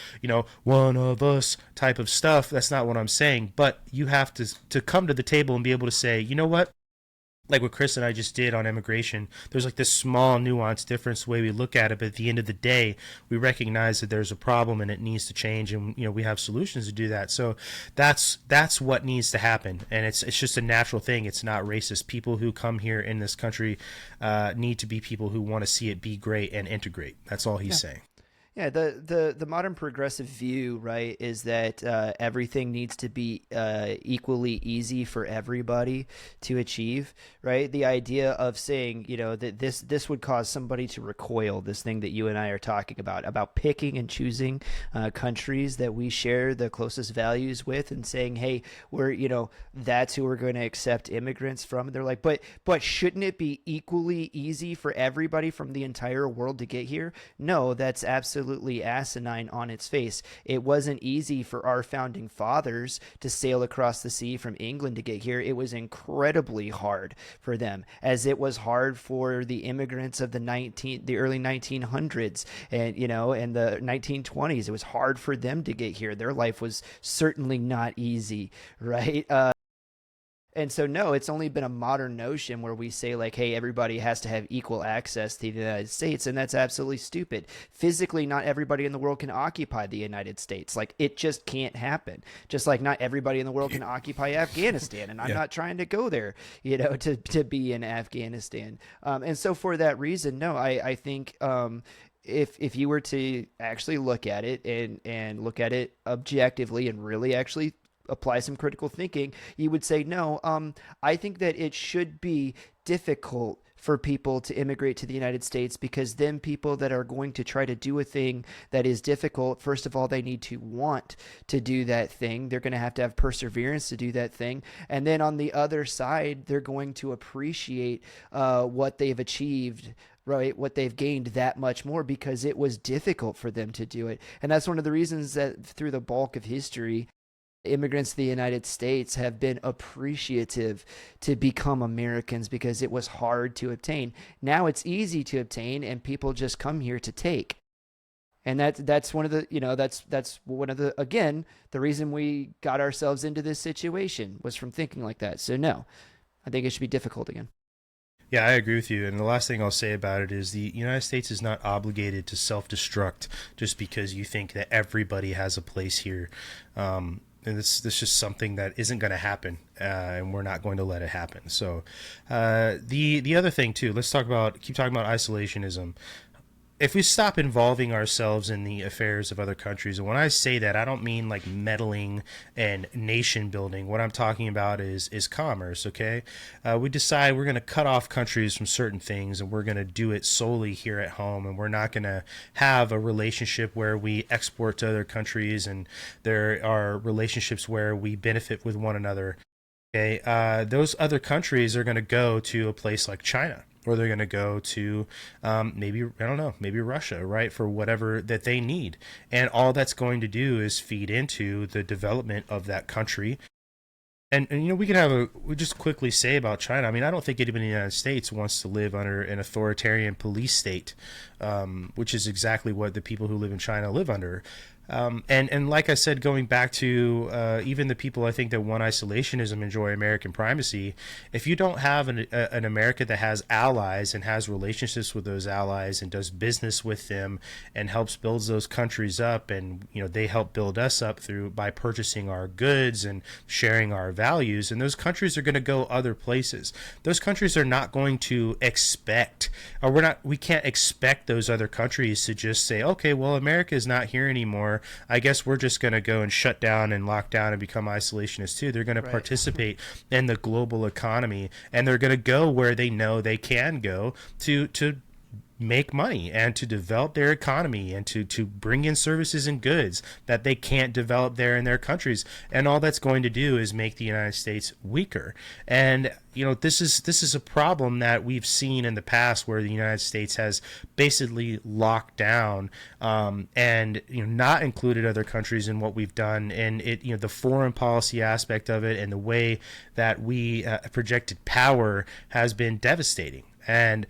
one of us type of stuff. That's not what I'm saying, but you have to come to the table and be able to say, you know what? like what Chris and I just did on immigration, there's like this small nuanced difference the way we look at it, but at the end of the day, we recognize that there's a problem and it needs to change, and we have solutions to do that. So that's what needs to happen, and it's just a natural thing. It's not racist. People who come here in this country need to be people who want to see it be great and integrate. That's all he's saying. Yeah, the modern progressive view, right, is that everything needs to be equally easy for everybody to achieve, right? The idea of saying, that this would cause somebody to recoil, this thing that you and I are talking about picking and choosing countries that we share the closest values with, and saying, hey, that's who we're going to accept immigrants from. And they're like, but shouldn't it be equally easy for everybody from the entire world to get here? No, that's absolutely asinine on its face. It wasn't easy for our founding fathers to sail across the sea from England to get here. It was incredibly hard for them, as it was hard for the immigrants of the early 1900s and and the 1920s. It was hard for them to get here. Their life was certainly not easy, right? And so, no, it's only been a modern notion where we say, like, hey, everybody has to have equal access to the United States. And that's absolutely stupid. Physically, not everybody in the world can occupy the United States. Like, it just can't happen. Just like not everybody in the world can occupy Afghanistan. And I'm not trying to go there, to be in Afghanistan. And so for that reason, no, I think if you were to actually look at it and look at it objectively and really actually apply some critical thinking, you would say, no, I think that it should be difficult for people to immigrate to the United States, because then people that are going to try to do a thing that is difficult, first of all, they need to want to do that thing. They're going to have perseverance to do that thing. And then on the other side, they're going to appreciate what they've achieved, right, what they've gained that much more, because it was difficult for them to do it. And that's one of the reasons that through the bulk of history, immigrants to the United States have been appreciative to become Americans, because it was hard to obtain. Now it's easy to obtain, and people just come here to take. And that's one of the, that's one of the, again, the reason we got ourselves into this situation was from thinking like that. So no, I think it should be difficult again. Yeah, I agree with you. And the last thing I'll say about it is the United States is not obligated to self-destruct just because you think that everybody has a place here. And this is just something that isn't going to happen, and we're not going to let it happen. So the other thing, too, keep talking about isolationism. If we stop involving ourselves in the affairs of other countries, and when I say that, I don't mean like meddling and nation building. What I'm talking about is commerce, okay? We decide we're going to cut off countries from certain things, and we're going to do it solely here at home, and we're not going to have a relationship where we export to other countries, and there are relationships where we benefit with one another. Okay, those other countries are going to go to a place like China, or they're going to go to maybe Russia, right, for whatever that they need. And all that's going to do is feed into the development of that country. And we just quickly say about China, I mean, I don't think anybody in the United States wants to live under an authoritarian police state, which is exactly what the people who live in China live under. And like I said, going back to even the people I think that want isolationism enjoy American primacy, if you don't have an America that has allies and has relationships with those allies and does business with them and helps build those countries up, and they help build us up by purchasing our goods and sharing our values, and those countries are going to go other places. Those countries are not going to we can't expect those other countries to just say, okay, well, America is not here anymore, I guess we're just going to go and shut down and lock down and become isolationists too. They're going to participate in the global economy, and they're going to go where they know they can go to make money and to develop their economy and to bring in services and goods that they can't develop there in their countries. And all that's going to do is make the United States weaker. And this is a problem that we've seen in the past, where the United States has basically locked down and not included other countries in what we've done. And the foreign policy aspect of it and the way that we projected power has been devastating. And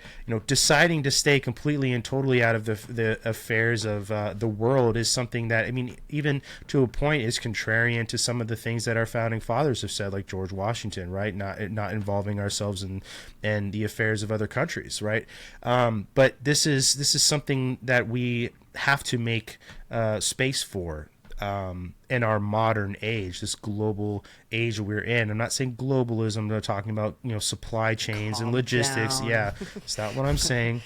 deciding to stay completely and totally out of the affairs of the world is something that, I mean, even to a point, is contrarian to some of the things that our founding fathers have said, like George Washington, right? Not involving ourselves in the affairs of other countries, right? But this is something that we have to make space for in our modern age, this global age we're in. I'm not saying globalism. I'm talking about supply chains and logistics. Down. Yeah, it's not what I'm saying.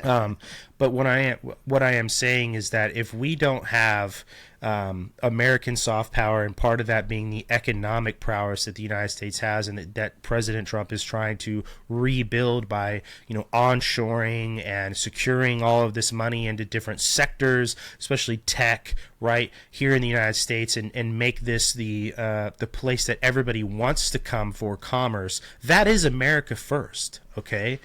But what I am saying is that if we don't have American soft power, and part of that being the economic prowess that the United States has, and that President Trump is trying to rebuild by onshoring and securing all of this money into different sectors, especially tech, right here in the United States, and make this the place that everybody wants to come for commerce. That is America first. Okay,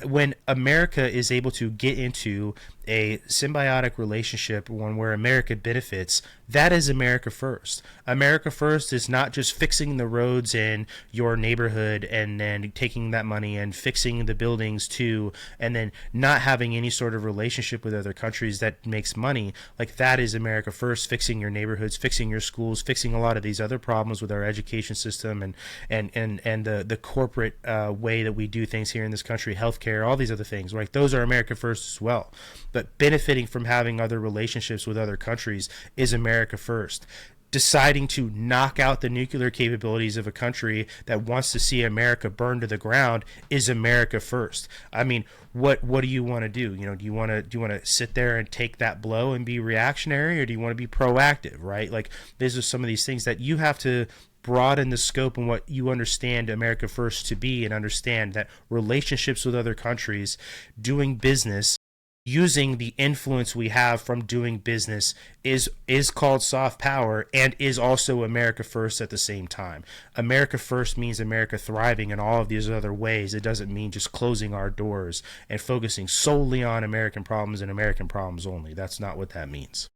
when America is able to get into a symbiotic relationship, one where America benefits, that is America first. America first is not just fixing the roads in your neighborhood and then taking that money and fixing the buildings too, and then not having any sort of relationship with other countries that makes money. Like, that is America first, fixing your neighborhoods, fixing your schools, fixing a lot of these other problems with our education system and the corporate way that we do things here in this country, healthcare, all these other things, right? Those are America first as well. But benefiting from having other relationships with other countries is America first. Deciding to knock out the nuclear capabilities of a country that wants to see America burn to the ground is America first. I mean, what do you want to do? Do you want to sit there and take that blow and be reactionary, or do you want to be proactive, right? Like, these are some of these things that you have to broaden the scope and what you understand America first to be, and understand that relationships with other countries, doing business, using the influence we have from doing business is called soft power, and is also America first at the same time. America first means America thriving in all of these other ways. It doesn't mean just closing our doors and focusing solely on American problems and American problems only. That's not what that means.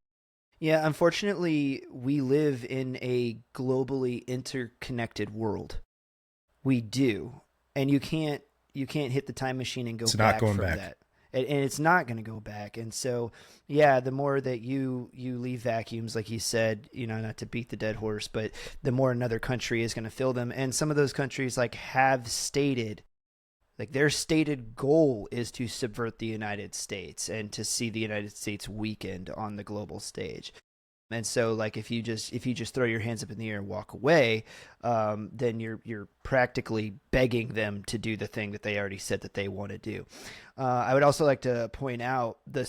Yeah, unfortunately, we live in a globally interconnected world. We do. And you can't hit the time machine and go back from that. And it's not going to go back. And so, yeah, the more that you leave vacuums, like he said, not to beat the dead horse, but the more another country is going to fill them. And some of those countries have stated, their stated goal is to subvert the United States and to see the United States weakened on the global stage. And so, if you just throw your hands up in the air and walk away, then you're practically begging them to do the thing that they already said that they want to do. I would also like to point out the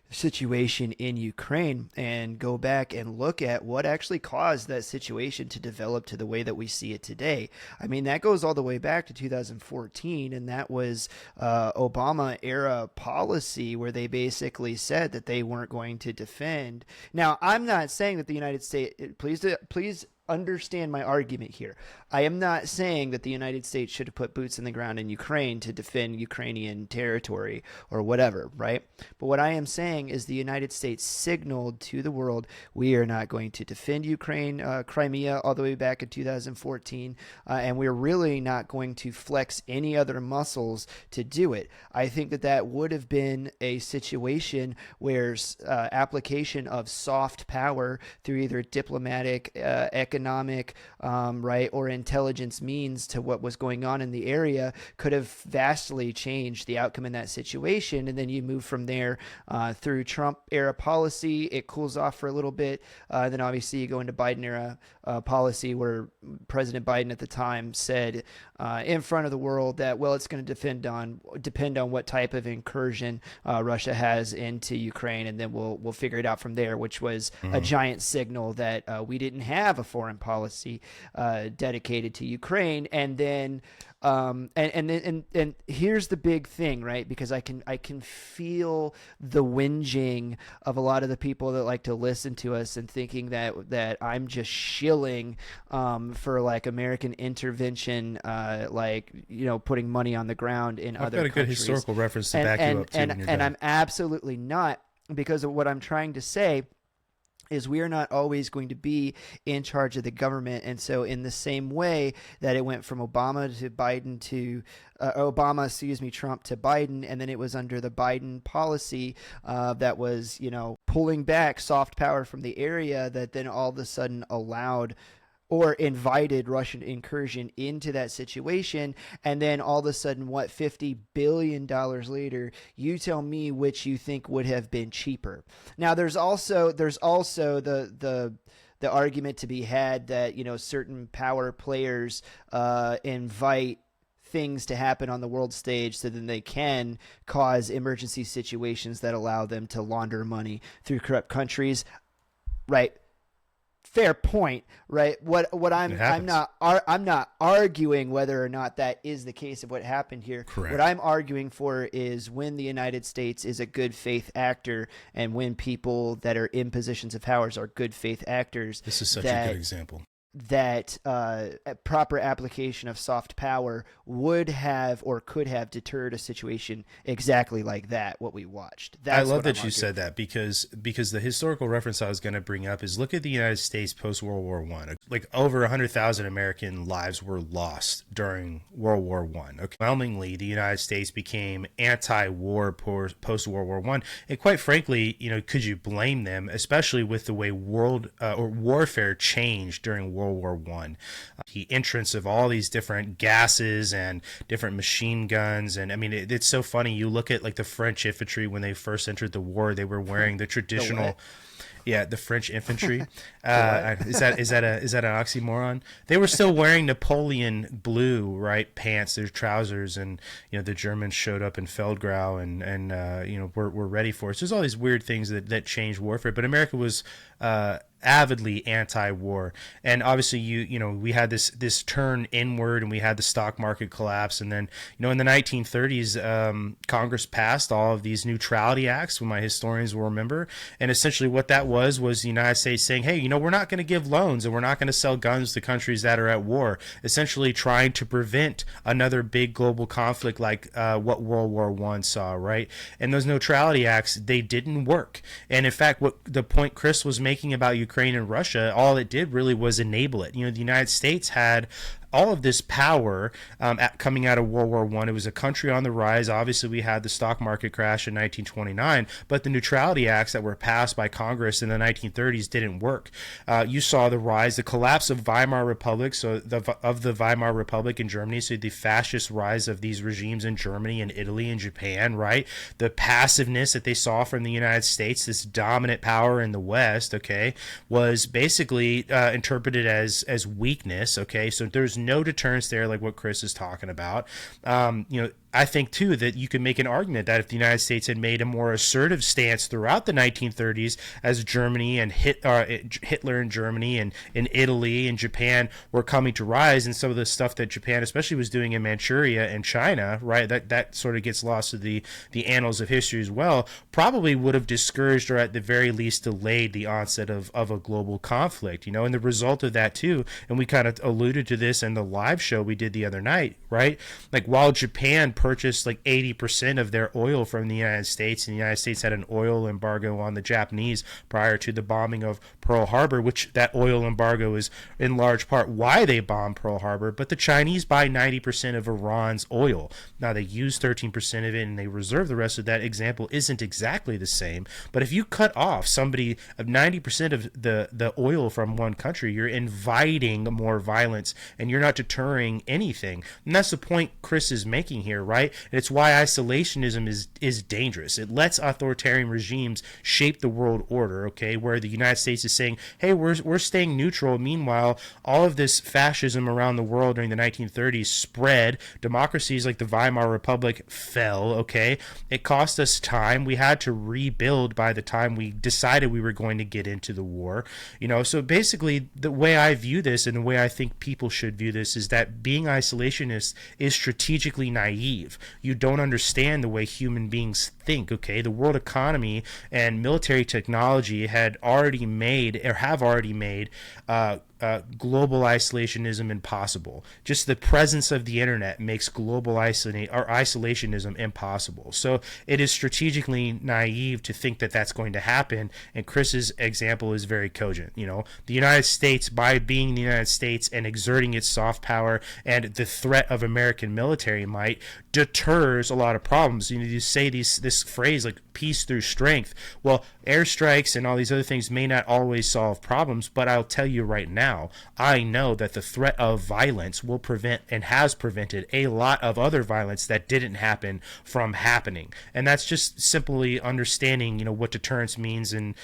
situation in Ukraine and go back and look at what actually caused that situation to develop to the way that we see it today. I mean, that goes all the way back to 2014, and that was Obama era policy, where they basically said that they weren't going to defend. Now, I'm not saying that the United States, please understand my argument here. I am not saying that the United States should have put boots in the ground in Ukraine to defend Ukrainian territory or whatever, right? But what I am saying is the United States signaled to the world, we are not going to defend Ukraine, Crimea, all the way back in 2014, and we're really not going to flex any other muscles to do it. I think that would have been a situation where application of soft power through either diplomatic, economic, right, or intelligence means to what was going on in the area could have vastly changed the outcome in that situation. And then you move from there through Trump era policy. It cools off for a little bit. Then obviously you go into Biden era policy, where President Biden at the time said in front of the world that, well, it's going to depend on what type of incursion Russia has into Ukraine, and then we'll figure it out from there, which was a giant signal that we didn't have a foreign policy dedicated to Ukraine. And then and here's the big thing, right? Because I can feel the whinging of a lot of the people that like to listen to us and thinking that I'm just shilling for American intervention, putting money on the ground in other countries. I've got a good historical reference to back you up too. And I'm absolutely not, because of what I'm trying to say is we are not always going to be in charge of the government. And so in the same way that it went from Obama to Biden to Trump to Biden, and then it was under the Biden policy that was, pulling back soft power from the area, that then all of a sudden allowed or invited Russian incursion into that situation. And then all of a sudden, $50 billion later, you tell me which you think would have been cheaper. Now, there's also the argument to be had that, certain power players invite things to happen on the world stage so then they can cause emergency situations that allow them to launder money through corrupt countries. Right. Fair point, right? I'm not arguing whether or not that is the case of what happened here. Correct. What I'm arguing for is when the United States is a good faith actor, and when people that are in positions of powers are good faith actors. This is such a good example. That a proper application of soft power would have or could have deterred a situation exactly like that, what we watched. I love that you said that, because the historical reference I was going to bring up is, look at the United States post-World War I. Like, over 100,000 American lives were lost during World War I. Overwhelmingly, the United States became anti-war post-World War I. And quite frankly, could you blame them, especially with the way warfare changed during World War I? The entrance of all these different gases and different machine guns. And I mean, it's so funny. You look at like the French infantry when they first entered the war, they were wearing the traditional... the French infantry. Is that an oxymoron? They were still wearing Napoleon blue, right, pants, their trousers, and the Germans showed up in Feldgrau and were ready for it. So there's all these weird things that changed warfare, but America was avidly anti-war. And obviously we had this turn inward, and we had the stock market collapse, and then in the 1930s Congress passed all of these neutrality acts, when my historians will remember, and essentially what that was the United States saying, hey, we're not going to give loans, and we're not going to sell guns to countries that are at war, essentially trying to prevent another big global conflict like what World War I saw, right? And those neutrality acts, they didn't work. And in fact, what the point Chris was making about Ukraine and Russia, all it did really was enable it. The United States had all of this power coming out of World War I. It was a country on the rise. Obviously, we had the stock market crash in 1929, but the neutrality acts that were passed by Congress in the 1930s didn't work. You saw the collapse of Weimar Republic, of the Weimar Republic in Germany, so the fascist rise of these regimes in Germany and Italy and Japan, right? The passiveness that they saw from the United States, this dominant power in the West, was basically interpreted as weakness, So there's no deterrence there, like what Chris is talking about. I think, too, that you could make an argument that if the United States had made a more assertive stance throughout the 1930s, as Germany and Hitler in Germany and in Italy and Japan were coming to rise, and some of the stuff that Japan especially was doing in Manchuria and China, right, that sort of gets lost to the annals of history as well, probably would have discouraged, or at the very least delayed, the onset of a global conflict, and the result of that, too, and we kind of alluded to this in the live show we did the other night, right? Like, while Japan purchased like 80% of their oil from the United States, and the United States had an oil embargo on the Japanese prior to the bombing of Pearl Harbor, which that oil embargo is in large part why they bombed Pearl Harbor. But the Chinese buy 90% of Iran's oil. Now, they use 13% of it and they reserve the rest of that. Example isn't exactly the same, but if you cut off somebody of 90% of the oil from one country, you're inviting more violence and you're not deterring anything. And that's the point Chris is making here, right? And it's why isolationism is dangerous. It lets authoritarian regimes shape the world order, where the United States is saying, hey, we're staying neutral. Meanwhile, all of this fascism around the world during the 1930s spread. Democracies like the Weimar Republic fell, It cost us time. We had to rebuild by the time we decided we were going to get into the war. So basically, the way I view this and the way I think people should view this is that being isolationist is strategically naive. You don't understand the way human beings think, The world economy and military technology have already made global isolationism impossible. Just the presence of the internet makes global isolationism impossible. So it is strategically naive to think that that's going to happen. And Chris's example is very cogent. The United States, by being the United States and exerting its soft power and the threat of American military might, deters a lot of problems. You say this phrase like peace through strength. Well, airstrikes and all these other things may not always solve problems, but I'll tell you right now, I know that the threat of violence will prevent and has prevented a lot of other violence that didn't happen from happening. And that's just simply understanding, what deterrence means and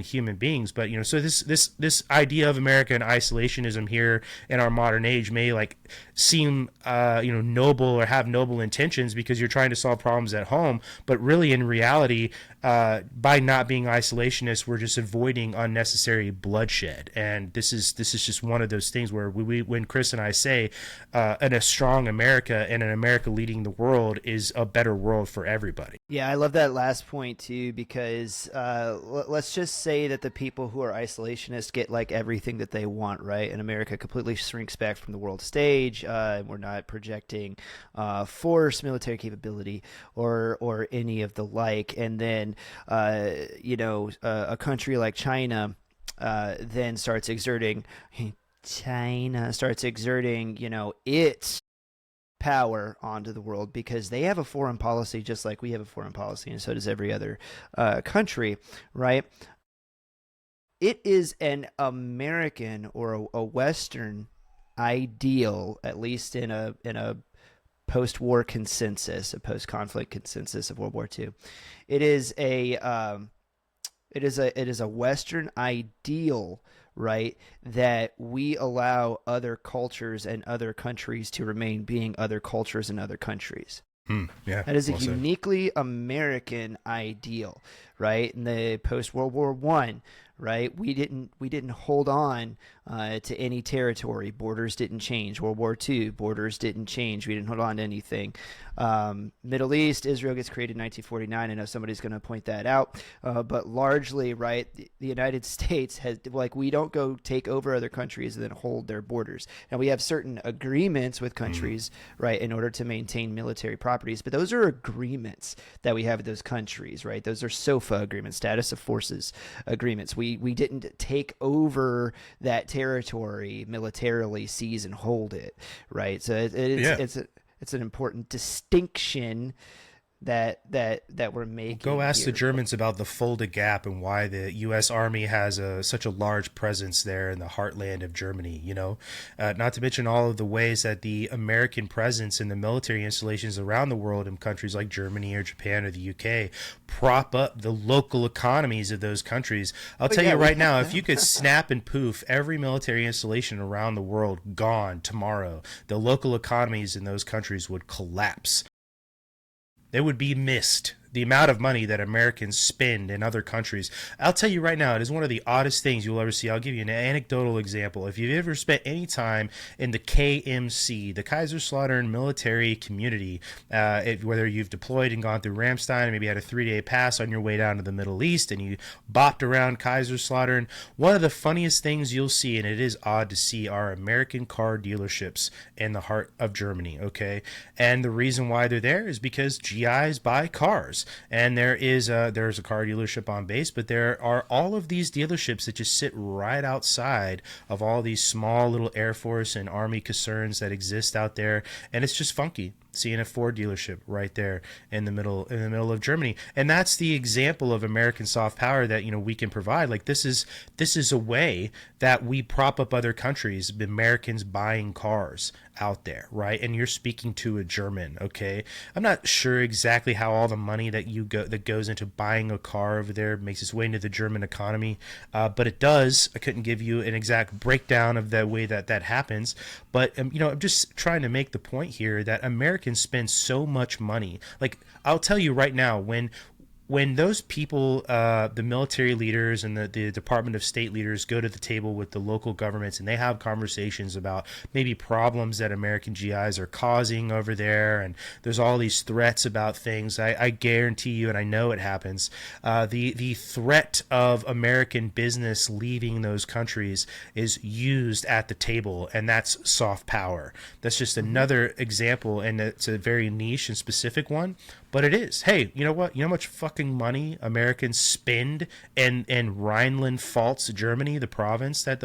human beings. But so this idea of American isolationism here in our modern age may seem noble or have noble intentions because you're trying to solve problems at home, but really in reality, by not being isolationists, we're just avoiding unnecessary bloodshed. And this is just one of those things where when Chris and I say a strong America and an America leading the world is a better world for everybody. Yeah, I love that last point too, because let's just say that the people who are isolationists get everything that they want, right? And America completely shrinks back from the world stage. We're not projecting force, military capability, or any of the like. And then, a country like China then starts exerting its power onto the world because they have a foreign policy just like we have a foreign policy, and so does every other country, right? It is an American or a Western ideal, at least in a post-war consensus, a post-conflict consensus of World War II. It is a Western ideal, right, that we allow other cultures and other countries to remain being other cultures and other countries. Yeah, that is a well said. uniquely American ideal, right? In the post-World War I, right, we didn't hold on to any territory. Borders didn't change. World War II, borders didn't change. We didn't hold on to anything. Middle East, Israel gets created in 1949. I know somebody's going to point that out, but largely, right, the United States has, we don't go take over other countries and then hold their borders. Now, we have certain agreements with countries, right, in order to maintain military properties, but those are agreements that we have with those countries, right? Those are SOFA agreements, status of forces agreements. We didn't take over that territory militarily, seize and hold it, right? So it's an important distinction that we're making. Go ask here. the Germans about the Fulda Gap and why the U.S. Army has such a large presence there in the heartland of Germany. Not to mention all of the ways that the American presence in the military installations around the world in countries like Germany or Japan or the UK prop up the local economies of those countries. I'll tell you right now, if you could snap and poof every military installation around the world gone tomorrow, the local economies in those countries would collapse. They would be missed. The amount of money that Americans spend in other countries. I'll tell you right now, it is one of the oddest things you'll ever see. I'll give you an anecdotal example. If you've ever spent any time in the KMC, the Kaiserslautern military community, whether you've deployed and gone through Ramstein, maybe had a 3-day pass on your way down to the Middle East, and you bopped around Kaiserslautern, one of the funniest things you'll see, and it is odd to see, are American car dealerships in the heart of Germany, okay? And the reason why they're there is because GIs buy cars. And there's a car dealership on base, but there are all of these dealerships that just sit right outside of all these small little Air Force and Army casernes that exist out there, and it's just funky seeing a Ford dealership right there in the middle of Germany. And that's the example of American soft power that we can provide. This is a way that we prop up other countries, Americans buying cars out there, right? And you're speaking to a German, okay? I'm not sure exactly how all the money that goes into buying a car over there makes its way into the German economy, but it does. I couldn't give you an exact breakdown of the way that happens, but I'm just trying to make the point here that Americans spend so much money. I'll tell you right now, when when those people, the military leaders and the Department of State leaders go to the table with the local governments and they have conversations about maybe problems that American GIs are causing over there, and there's all these threats about things, I guarantee you, and I know it happens, the threat of American business leaving those countries is used at the table, and that's soft power. That's just another example, and it's a very niche and specific one, but it is. Hey, you know what? You know how much fucking money Americans spend in Rhineland-Pfalz, Germany, the province that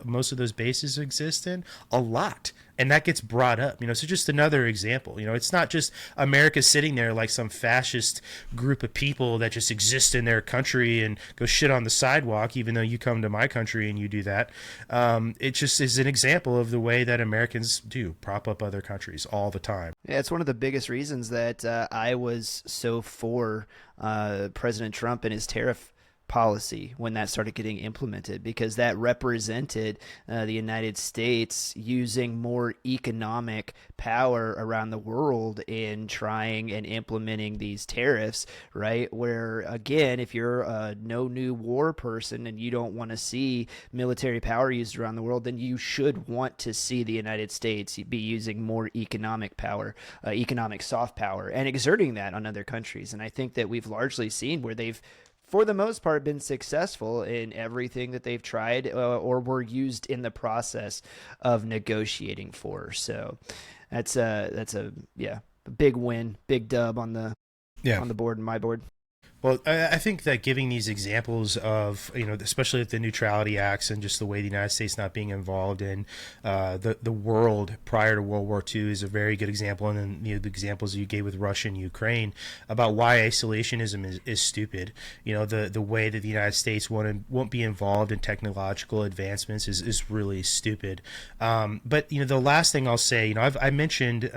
most of those bases exist in? A lot. And that gets brought up, so just another example. It's not just America sitting there like some fascist group of people that just exist in their country and go shit on the sidewalk, even though you come to my country and you do that. It just is an example of the way that Americans do prop up other countries all the time. Yeah, it's one of the biggest reasons that I was so for President Trump and his tariff policy when that started getting implemented, because that represented the United States using more economic power around the world in trying and implementing these tariffs, right? Where, again, if you're a no new war person and you don't want to see military power used around the world, then you should want to see the United States be using more economic power, economic soft power, and exerting that on other countries. And I think that we've largely seen where they've, for the most part, been successful in everything that they've tried or were used in the process of negotiating for. So that's a big win, big dub on the board and my board. Well, I think that giving these examples of, especially with the neutrality acts and just the way the United States not being involved in the world prior to World War II is a very good example. And then, the examples you gave with Russia and Ukraine about why isolationism is stupid. The way that the United States won't be involved in technological advancements is really stupid. But, the last thing I'll say, I mentioned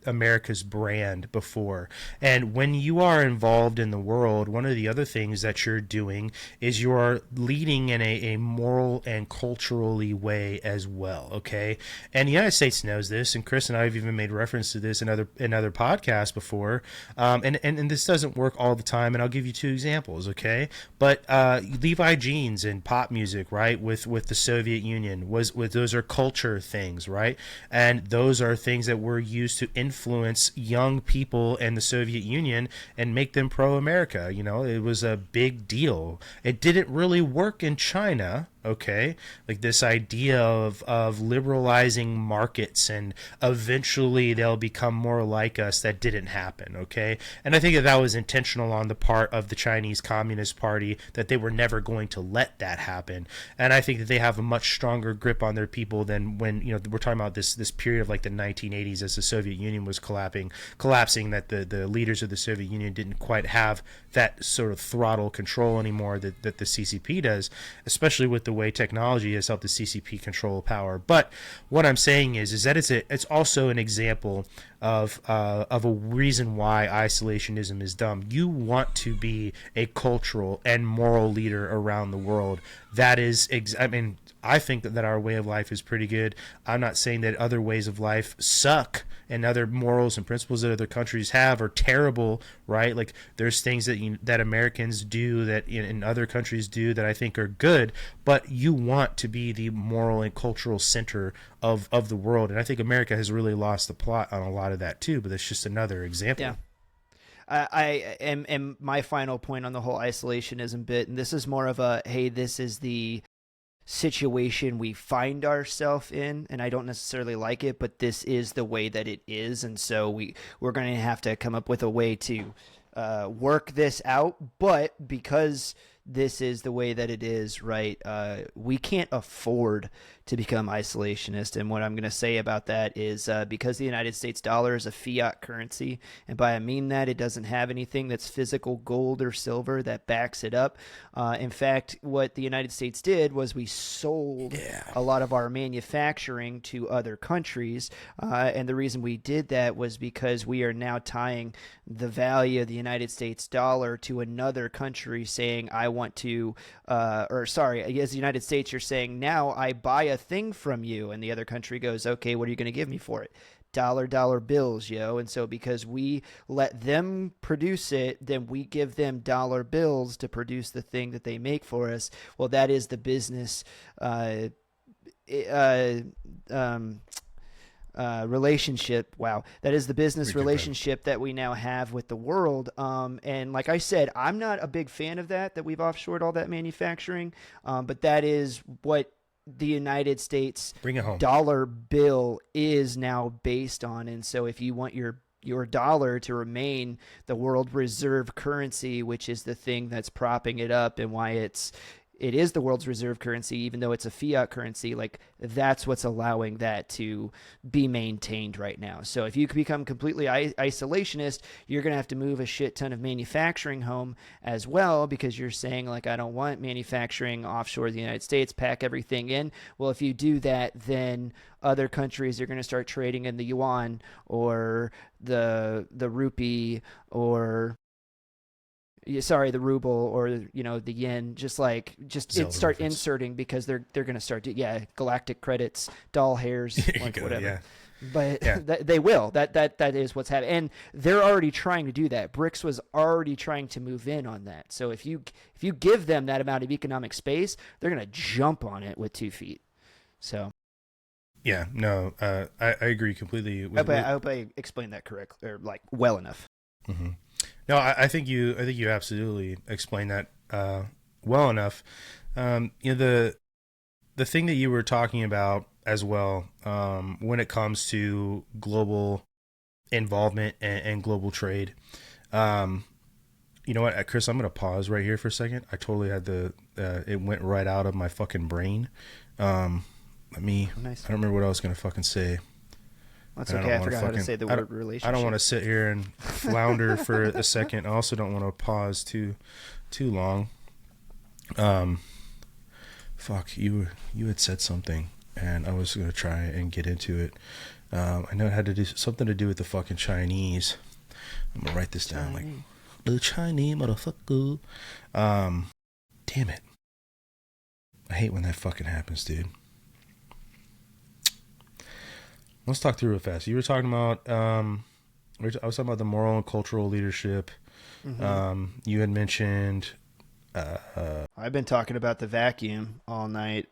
America's brand before. And when you are involved in the world, one of the other things that you're doing is you're leading in a moral and culturally way as well, okay? And the United States knows this, and Chris and I have even made reference to this in other podcasts before, and this doesn't work all the time, and I'll give you two examples, okay? But Levi jeans and pop music, right, with the Soviet Union, those are culture things, right? And those are things that were used to influence young people in the Soviet Union and make them pro-America. It was a big deal. It didn't really work in China, okay? Like this idea of liberalizing markets and eventually they'll become more like us, that didn't happen, okay? And I think that was intentional on the part of the Chinese Communist Party, that they were never going to let that happen. And I think that they have a much stronger grip on their people than when, we're talking about this period of like the 1980s as the Soviet Union was collapsing, that the leaders of the Soviet Union didn't quite have that sort of throttle control anymore that the CCP does, especially with the way technology has helped the CCP control power. But what I'm saying is that it's also an example of a reason why isolationism is dumb. You want to be a cultural and moral leader around the world. That is, I think that our way of life is pretty good. I'm not saying that other ways of life suck and other morals and principles that other countries have are terrible, right? Like there's things that Americans do that in other countries do that I think are good, but you want to be the moral and cultural center of the world. And I think America has really lost the plot on a lot of that too, but that's just another example. Yeah. And my final point on the whole isolationism bit, and this is more of a, hey, this is the situation we find ourselves in, and I don't necessarily like it, but this is the way that it is, and so we're going to have to come up with a way to work this out. But because this is the way that it is, right, we can't afford to become isolationist. And what I'm going to say about that is because the United States dollar is a fiat currency, and by I mean that it doesn't have anything that's physical gold or silver that backs it up. In fact, what the United States did was we sold a lot of our manufacturing to other countries, and the reason we did that was because we are now tying the value of the United States dollar to another country, saying I want to, as the United States, you're saying now I buy a thing from you, and the other country goes, okay, what are you going to give me for it? dollar bills, yo. And so because we let them produce it, then we give them dollar bills to produce the thing that they make for us. Well, that is the business uh, um, relationship. Wow, that is the business relationship that we now have with the world. And like I said, I'm not a big fan of that we've offshored all that manufacturing. But that is what the United States Bring it home. dollar bill is now based on. And so if you want your dollar to remain the world reserve currency, which is the thing that's propping it up and why it is the world's reserve currency, even though it's a fiat currency, like that's what's allowing that to be maintained right now. So if you become completely isolationist, you're going to have to move a shit ton of manufacturing home as well, because you're saying like, I don't want manufacturing offshore the United States, pack everything in. Well, if you do that, then other countries are going to start trading in the yuan or the rupee or the ruble or the yen, just start inserting, because they're going to start galactic credits, doll hairs, like whatever. Yeah. But yeah. They will. That is what's happening, and they're already trying to do that. BRICS was already trying to move in on that. So if you give them that amount of economic space, they're going to jump on it with 2 feet. So yeah, no, I agree completely. I hope I explained that correctly, or like well enough. Mm-hmm. No, I think you absolutely explained that well enough. The thing that you were talking about as well, when it comes to global involvement and global trade, you know what, Chris, I'm going to pause right here for a second. I totally had it went right out of my fucking brain. Nice. I don't remember what I was going to fucking say. That's okay. I forgot how to say the word relationship. I don't want to sit here and flounder for a second. I also don't want to pause too long. Fuck, you had said something, and I was going to try and get into it. I know it had to do something to do with the fucking Chinese. I'm going to write this down. Like, the Chinese motherfucker. Damn it. I hate when that fucking happens, dude. Let's talk through it fast. You were talking about, I was talking about the moral and cultural leadership. Mm-hmm. You had mentioned. I've been talking about the vacuum all night.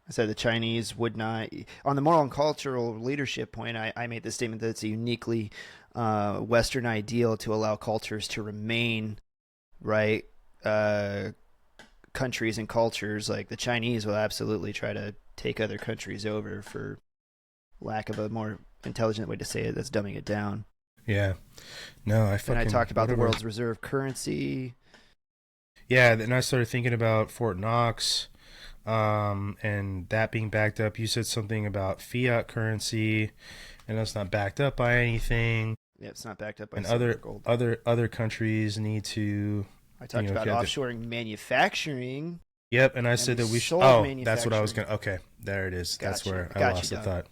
I said the Chinese would not. On the moral and cultural leadership point, I made the statement that it's a uniquely Western ideal to allow cultures to remain, right? Countries and cultures, like the Chinese will absolutely try to take other countries over, for lack of a more intelligent way to say it, that's dumbing it down. Yeah. No, I talked about the world's reserve currency. Yeah, then I started thinking about Fort Knox, and that being backed up. You said something about fiat currency, and that's not backed up by anything. Yeah, it's not backed up by gold. Other countries need to. I talked about offshoring manufacturing. Yep, and I said that we should. Oh, that's what I was going to. Okay, there it is. That's where I lost the thought.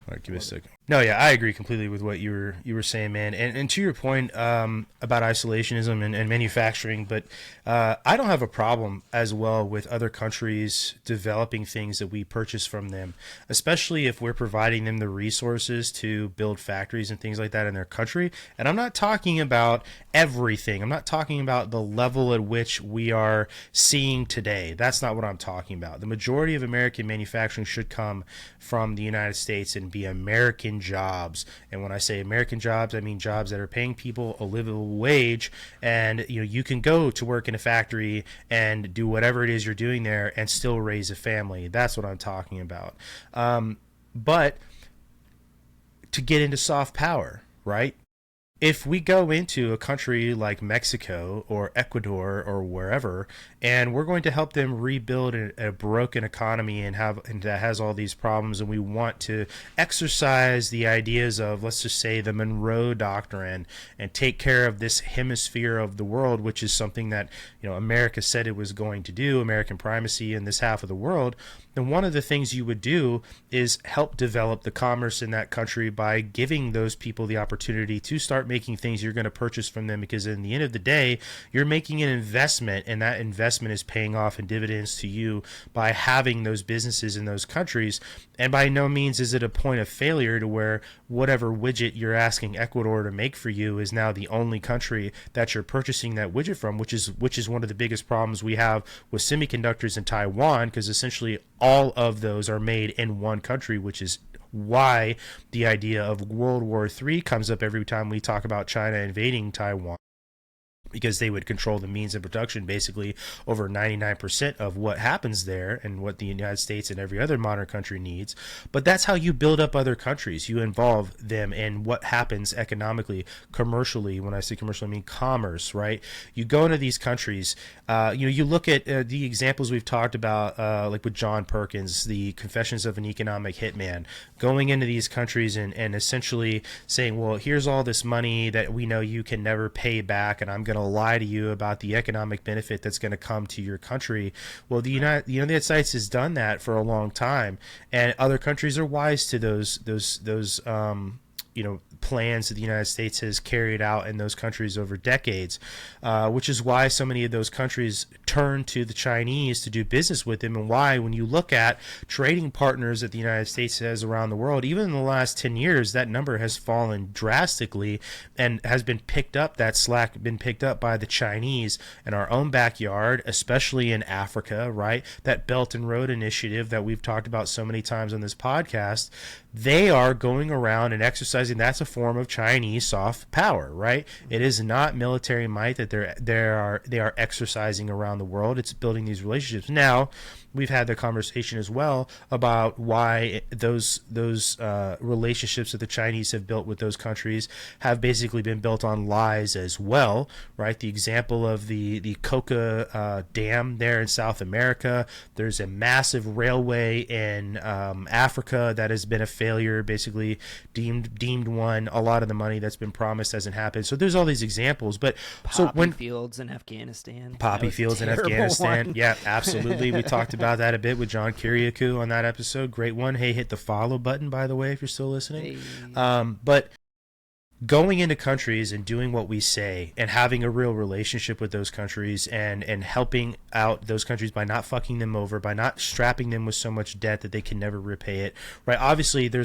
All right, give me a second. No, yeah, I agree completely with what you were saying, man. And to your point about isolationism and manufacturing, but I don't have a problem as well with other countries developing things that we purchase from them, especially if we're providing them the resources to build factories and things like that in their country. And I'm not talking about everything. I'm not talking about the level at which we are seeing today. That's not what I'm talking about. The majority of American manufacturing should come from the United States and be American jobs. And when I say American jobs, I mean jobs that are paying people a livable wage, and you can go to work in a factory and do whatever it is you're doing there and still raise a family. That's what I'm talking about. But to get into soft power, right? If we go into a country like Mexico or Ecuador or wherever, and we're going to help them rebuild a broken economy and that has all these problems, and we want to exercise the ideas of, let's just say, the Monroe Doctrine and take care of this hemisphere of the world, which is something that America said it was going to do, American primacy in this half of the world, then one of the things you would do is help develop the commerce in that country by giving those people the opportunity to start making things you're going to purchase from them, because in the end of the day, you're making an investment, and that investment is paying off in dividends to you by having those businesses in those countries. And by no means is it a point of failure to where whatever widget you're asking Ecuador to make for you is now the only country that you're purchasing that widget from, which is one of the biggest problems we have with semiconductors in Taiwan, because essentially all of those are made in one country, which is why the idea of World War III comes up every time we talk about China invading Taiwan, because they would control the means of production, basically over 99% of what happens there and what the United States and every other modern country needs. But that's how you build up other countries. You involve them in what happens economically, commercially. When I say commercial, I mean commerce, right? You go into these countries, you look at the examples we've talked about, like with John Perkins, the Confessions of an Economic Hitman, going into these countries and essentially saying, well, here's all this money that we know you can never pay back, and I'm going to lie to you about the economic benefit that's going to come to your country. Well, the United States has done that for a long time, and other countries are wise to those plans that the United States has carried out in those countries over decades, which is why so many of those countries turn to the Chinese to do business with them, and why when you look at trading partners that the United States has around the world, even in the last 10 years, that number has fallen drastically and has been picked up, that slack been picked up by the Chinese in our own backyard, especially in Africa, right? That Belt and Road Initiative that we've talked about so many times on this podcast, they are going around and exercising. That's a form of Chinese soft power, right? It is not military might that they are exercising around the world. It's building these relationships. Now, we've had the conversation as well about why those relationships that the Chinese have built with those countries have basically been built on lies as well, right? The example of the Coca Dam there in South America. There's a massive railway in Africa that has been a failure, basically deemed one. A lot of the money that's been promised hasn't happened. So there's all these examples. But poppy fields in Afghanistan. Poppy fields in Afghanistan. One. Yeah, absolutely. We talked about that a bit with John Kiriakou on that episode. Great one. Hey, hit the follow button, by the way, if you're still listening. Hey. But going into countries and doing what we say and having a real relationship with those countries and helping out those countries by not fucking them over, by not strapping them with so much debt that they can never repay it, right? Obviously, there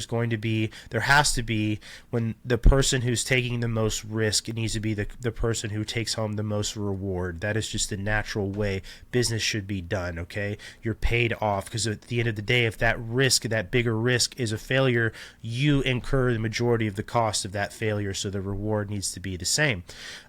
has to be, when the person who's taking the most risk, it needs to be the person who takes home the most reward. That is just the natural way business should be done, okay? You're paid off, because at the end of the day, if that bigger risk is a failure, you incur the majority of the cost of that failure. So the reward needs to be the same.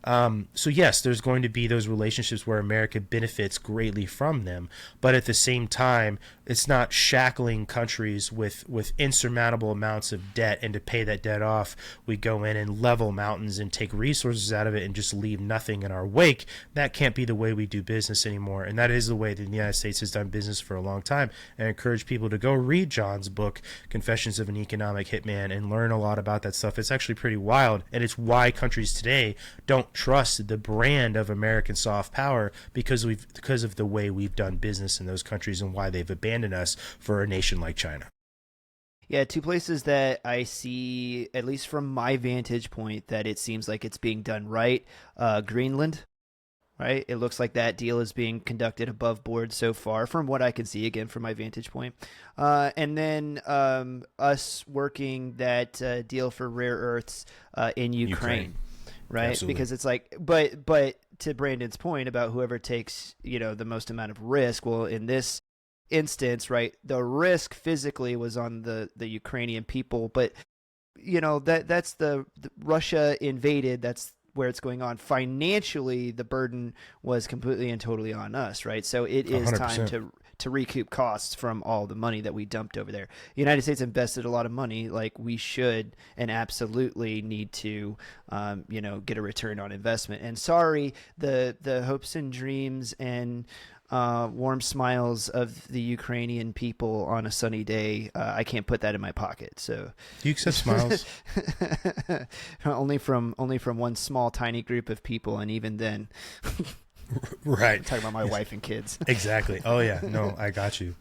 So yes, there's going to be those relationships where America benefits greatly from them, but at the same time, it's not shackling countries with insurmountable amounts of debt, and to pay that debt off, we go in and level mountains and take resources out of it and just leave nothing in our wake. That can't be the way we do business anymore, and that is the way that the United States has done business for a long time. And I encourage people to go read John's book, Confessions of an Economic Hitman, and learn a lot about that stuff. It's actually pretty wild. And it's why countries today don't trust the brand of American soft power, because of the way we've done business in those countries and why they've abandoned us for a nation like China. Yeah, two places that I see, at least from my vantage point, that it seems like it's being done right. Greenland, right? It looks like that deal is being conducted above board so far, from what I can see, again, from my vantage point. And then us working that deal for rare earths in Ukraine. Right? Absolutely. Because it's like, but to Brandon's point about whoever takes, the most amount of risk, well, in this instance, right, the risk physically was on the Ukrainian people, but, that's the Russia invaded, that's where it's going on. Financially, the burden was completely and totally on us, right? So it is 100%. Time to recoup costs from all the money that we dumped over there. The United States invested a lot of money, like we should and absolutely need to, get a return on investment. And sorry, the hopes and dreams and warm smiles of the Ukrainian people on a sunny day, I can't put that in my pocket. So you accept smiles only from one small tiny group of people, and even then. Right. I'm talking about my wife and kids. Exactly. Oh yeah. No, I got you.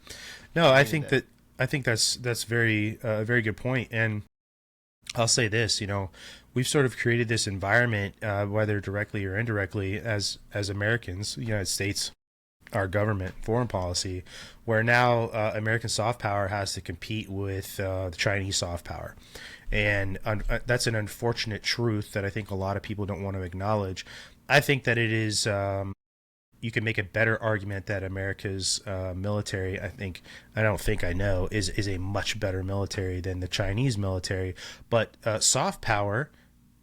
No, I think that's very very good point. And I'll say this, we've sort of created this environment, whether directly or indirectly, as Americans, the United States, our government, foreign policy, where now American soft power has to compete with the Chinese soft power. And that's an unfortunate truth that I think a lot of people don't want to acknowledge. I think that it is, you can make a better argument that America's military, I know, is a much better military than the Chinese military. But soft power,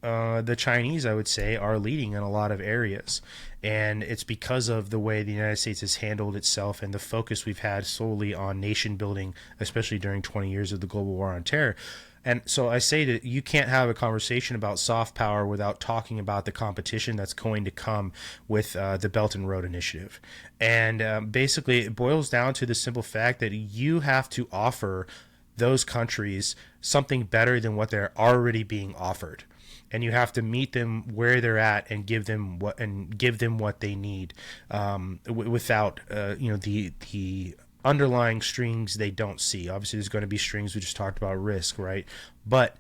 the Chinese, I would say, are leading in a lot of areas. And it's because of the way the United States has handled itself and the focus we've had solely on nation building, especially during 20 years of the global war on terror. And so I say that you can't have a conversation about soft power without talking about the competition that's going to come with the Belt and Road Initiative. And basically, it boils down to the simple fact that you have to offer those countries something better than what they're already being offered. And you have to meet them where they're at and give them what they need, without the underlying strings they don't see. Obviously, there's going to be strings. We just talked about risk, right? But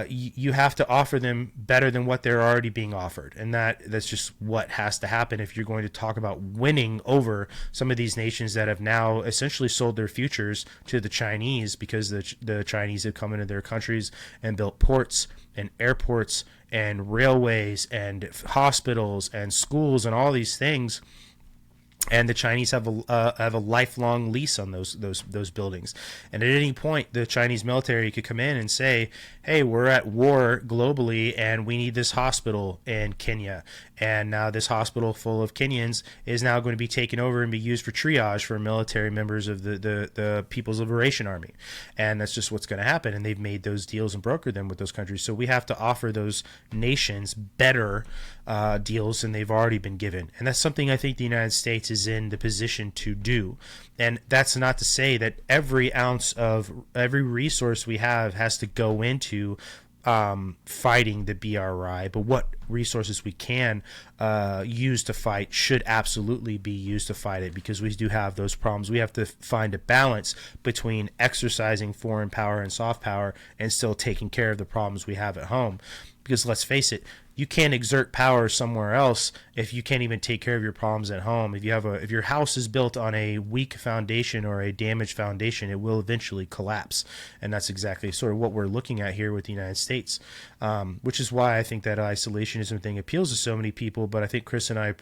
you have to offer them better than what they're already being offered, and that's just what has to happen if you're going to talk about winning over some of these nations that have now essentially sold their futures to the Chinese, because the Chinese have come into their countries and built ports and airports and railways and hospitals and schools and all these things. And the Chinese have a lifelong lease on those buildings. And at any point, the Chinese military could come in and say, "Hey, we're at war globally, and we need this hospital in Kenya." And now this hospital full of Kenyans is now going to be taken over and be used for triage for military members of the People's Liberation Army. And that's just what's going to happen. And they've made those deals and brokered them with those countries. So we have to offer those nations better deals than they've already been given. And that's something I think the United States is in the position to do. And that's not to say that every ounce of every resource we have has to go into fighting the BRI, but what resources we can use to fight should absolutely be used to fight it, because we do have those problems. We have to find a balance between exercising foreign power and soft power and still taking care of the problems we have at home. Because let's face it, you can't exert power somewhere else if you can't even take care of your problems at home. If your house is built on a weak foundation or a damaged foundation, it will eventually collapse. And that's exactly sort of what we're looking at here with the United States, which is why I think that isolationism thing appeals to so many people. But I think Chris and I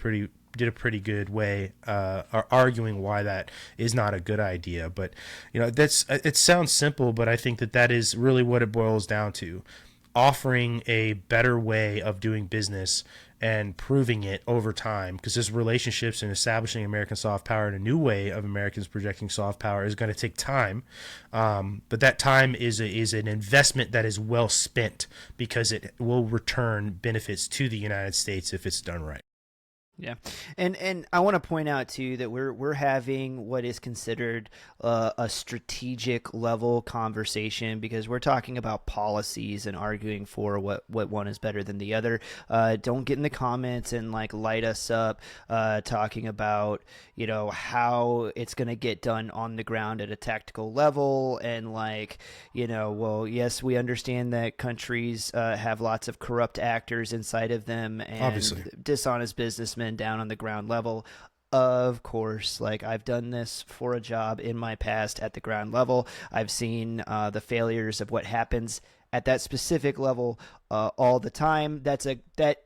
did a pretty good way arguing why that is not a good idea. But it sounds simple, but I think that is really what it boils down to. Offering a better way of doing business and proving it over time, because this relationships and establishing American soft power in a new way of Americans projecting soft power is going to take time, but that time is an investment that is well spent, because it will return benefits to the United States if it's done right. Yeah, and I want to point out too that we're having what is considered a strategic level conversation, because we're talking about policies and arguing for what one is better than the other. Don't get in the comments and light us up talking about how it's going to get done on the ground at a tactical level, and well, yes, we understand that countries have lots of corrupt actors inside of them and Obviously. dishonest businessmen down on the ground level. Of course, I've done this for a job in my past at the ground level. I've seen the failures of what happens at that specific level all the time. That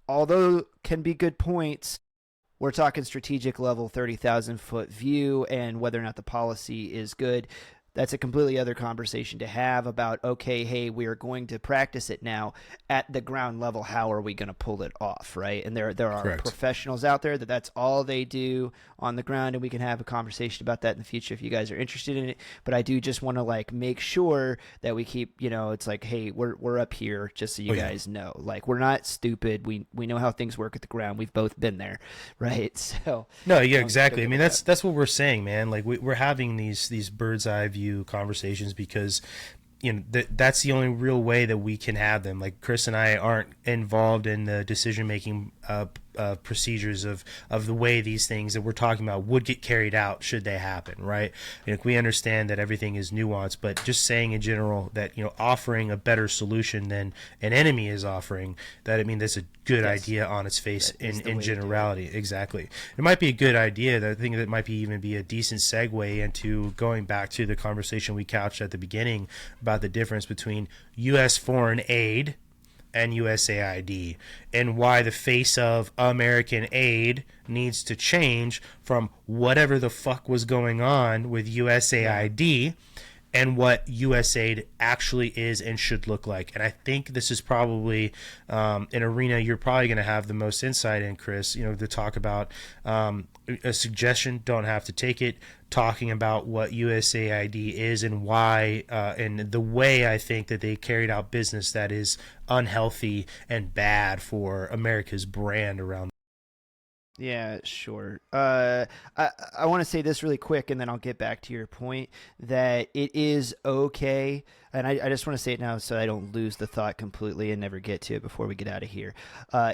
although can be good points, we're talking strategic level, 30,000 foot view, and whether or not the policy is good. That's a completely other conversation to have about, okay, hey, we are going to practice it now at the ground level. How are we going to pull it off, right? And there are Correct. professionals out there that's all they do on the ground, and we can have a conversation about that in the future if you guys are interested in it. But I do just want to make sure that we keep, it's hey, we're up here just so you guys know. We're not stupid. We know how things work at the ground. We've both been there, right? So no, yeah, exactly. I mean, that's what we're saying, man. We're having these bird's eye view conversations because that's the only real way that we can have them. Chris and I aren't involved in the decision making procedures of the way these things that we're talking about would get carried out should they happen, right? We understand that everything is nuanced, but just saying in general that offering a better solution than an enemy is offering, that that's a good idea on its face in generality. Exactly. It might be a good idea. I think that might even be a decent segue into going back to the conversation we couched at the beginning about the difference between U.S. foreign aid and USAID, and why the face of American aid needs to change from whatever the fuck was going on with USAID and what USAID actually is and should look like. And I think this is probably an arena you're probably going to have the most insight in, Chris, to talk about a suggestion, don't have to take it, talking about what USAID is and why, and the way I think that they carried out business that is unhealthy and bad for America's brand around. Yeah, sure. I want to say this really quick, and then I'll get back to your point that it is okay. And I just want to say it now so I don't lose the thought completely and never get to it before we get out of here.